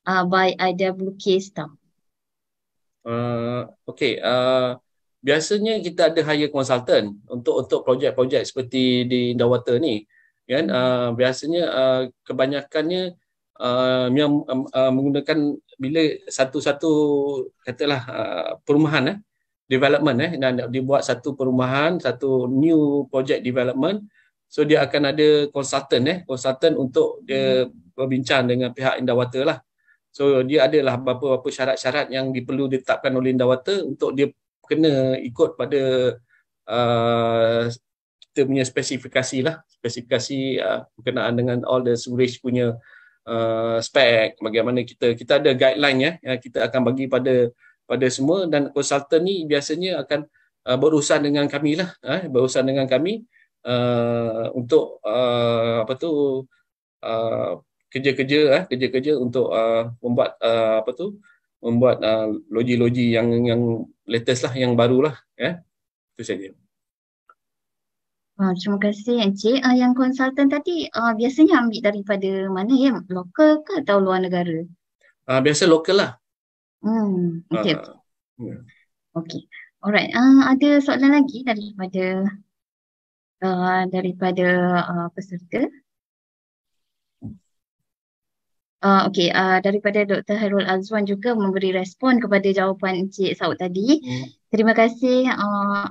by IWK staff? Okey, biasanya kita ada hire consultant untuk projek-projek seperti di Indawata ni, kan? Biasanya kebanyakannya yang menggunakan bila satu-satu katalah perumahan development dan dibuat satu perumahan, satu new project development, so dia akan ada consultant untuk dia berbincang dengan pihak Indawata lah. So dia adalah beberapa syarat-syarat yang perlu ditetapkan oleh Indawata untuk dia kena ikut pada kita punya spesifikasi berkenaan dengan all the sewerage punya spek, bagaimana kita ada guideline yang kita akan bagi pada semua, dan konsultan ni biasanya akan berurusan dengan kami lah, untuk kerja-kerja untuk membuat membuat logi-logi yang latest lah, yang baru lah, itu saja. Terima kasih Encik. Yang konsultan tadi biasanya ambil daripada mana ya? Lokal ke atau luar negara? Biasa lokal lah. Okay. Okay. Alright. Ada soalan lagi daripada peserta? Okey, daripada Dr. Hairul Azwan juga memberi respon kepada jawapan Encik Saud tadi. Terima kasih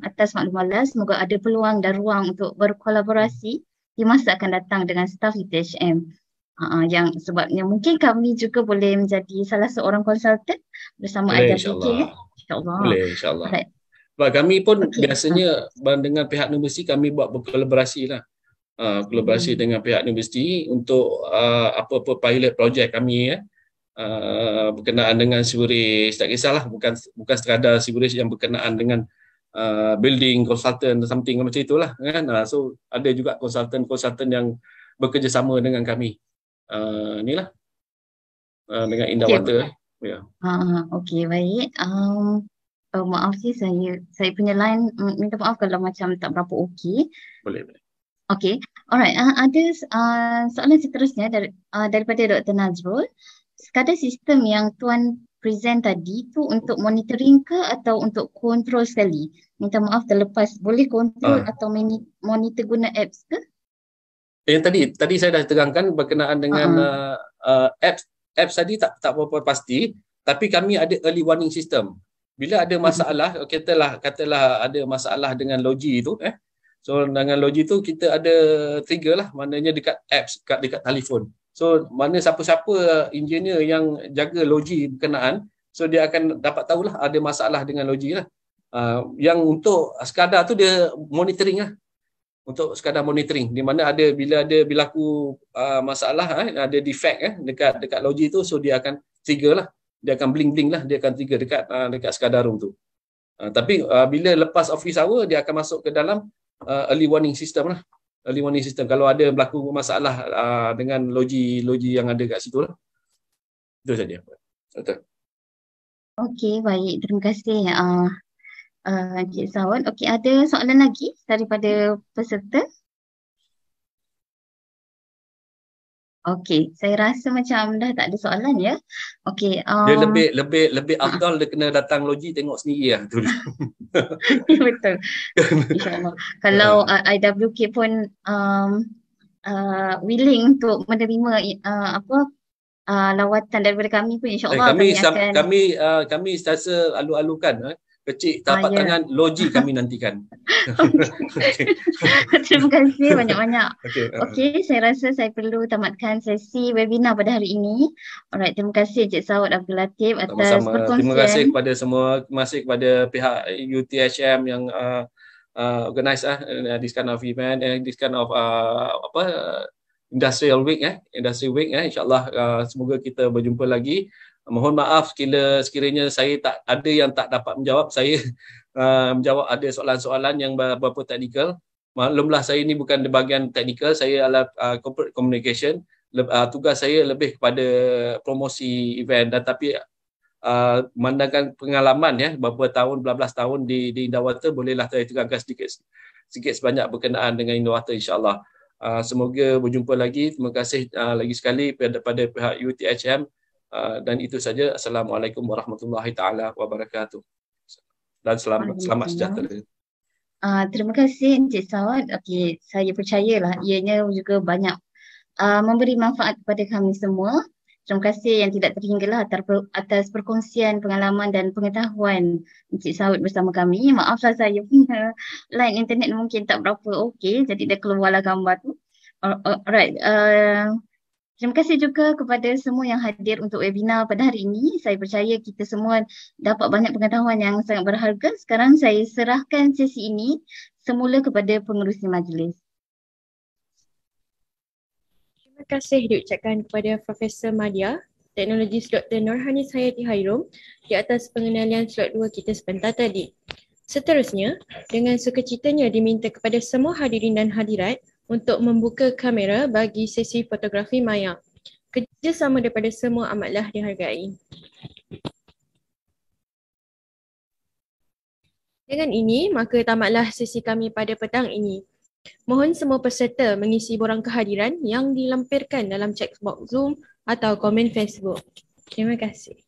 atas maklumat. Semoga ada peluang dan ruang untuk berkolaborasi di masa akan datang dengan staf UTHM. Yang sebabnya mungkin kami juga boleh menjadi salah seorang konsultan bersama IWK. InsyaAllah. Boleh, insyaAllah. Sebab kami pun biasanya dengan pihak universiti kami buat berkolaborasi lah. Kolaborasi dengan pihak universiti untuk apa-apa pilot project kami berkenaan dengan sewerage, tak kisahlah, bukan sekadar sewerage yang berkenaan dengan building consultant something macam itulah, kan. So ada juga konsultan yang bekerjasama dengan kami, inilah dengan Indawata. Okey, baik. Maaf sih, saya punya line minta maaf kalau macam tak berapa okey. Boleh. Okey, alright. Ada soalan seterusnya daripada Dr. Nazrul. Sekadar sistem yang Tuan present tadi tu untuk monitoring ke atau untuk kontrol sekali? Minta maaf terlepas. Boleh kontrol atau monitor guna apps ke? Yang tadi saya dah terangkan berkenaan dengan apps tadi tak berapa pasti, tapi kami ada early warning system. Bila ada masalah, katalah ada masalah dengan logi itu, so dengan logi tu kita ada trigger lah, maknanya dekat apps, dekat telefon. So mana siapa-siapa engineer yang jaga logi berkenaan, so dia akan dapat tahulah ada masalah dengan logi lah. Yang untuk sekadar tu dia monitoring lah. Untuk sekadar monitoring, di mana bila berlaku masalah, ada defect dekat logi tu, so dia akan trigger lah. Dia akan bling-bling lah, dia akan trigger dekat sekadar room tu. Tapi bila lepas office hour, dia akan masuk ke dalam early warning system lah. Early warning system kalau ada berlaku masalah dengan logi yang ada kat situ lah. Itu saja. Betul. Okey, baik. Terima kasih Encik Saud. Okey, ada soalan lagi daripada peserta? Okey, saya rasa macam dah tak ada soalan ya. Okey. Dia lebih afdal dia kena datang logi tengok sendiri lah. Betul. InsyaAllah. Kalau IWK pun willing untuk menerima lawatan daripada kami pun, insyaAllah kami sentiasa alu-alukan Kecil tapak ya. tangan logi kami nantikan. Okay. Terima kasih banyak-banyak. Okay. Okey, saya rasa saya perlu tamatkan sesi webinar pada hari ini. Alright, terima kasih Encik Saud Abdul Latif atas Sama-sama. Terima kasih perkongsian. kepada semua, terima kasih kepada pihak UTHM yang organize this kind of event and this kind of industrial week industry week insyaallah semoga kita berjumpa lagi. Mohon maaf sekiranya saya tak ada yang tak dapat menjawab. Saya menjawab ada soalan-soalan yang berapa teknikal. Maklumlah saya ini bukan di bahagian teknikal, saya adalah corporate communication. Tugas saya lebih kepada promosi event, dan tapi memandangkan pengalaman beberapa tahun, belas tahun di Indawata, bolehlah saya tergagas sedikit sebanyak berkenaan dengan Indawata insya-Allah. Semoga berjumpa lagi. Terima kasih lagi sekali pada pihak UTHM, dan itu saja. Assalamualaikum warahmatullahi taala wabarakatuh. Dan selamat sejahtera. Terima kasih Encik Saud. Okey, saya percayalah ianya juga banyak memberi manfaat kepada kami semua. Terima kasih yang tidak terhinggalah atas perkongsian pengalaman dan pengetahuan Encik Saud bersama kami. Maaflah saya punya line internet mungkin tak berapa okey, jadi dia keluarlah gambar tu. Alright. Terima kasih juga kepada semua yang hadir untuk webinar pada hari ini. Saya percaya kita semua dapat banyak pengetahuan yang sangat berharga. Sekarang saya serahkan sesi ini semula kepada pengerusi majlis. Terima kasih diucapkan kepada Profesor Madya, Teknologis Dr. Nurhanis Hayati Hairom di atas pengenalian slot 2 kita sebentar tadi. Seterusnya, dengan sukacitanya diminta kepada semua hadirin dan hadirat untuk membuka kamera bagi sesi fotografi maya. Kerjasama daripada semua amatlah dihargai. Dengan ini, maka tamatlah sesi kami pada petang ini. Mohon semua peserta mengisi borang kehadiran yang dilampirkan dalam chat box Zoom atau komen Facebook. Terima kasih.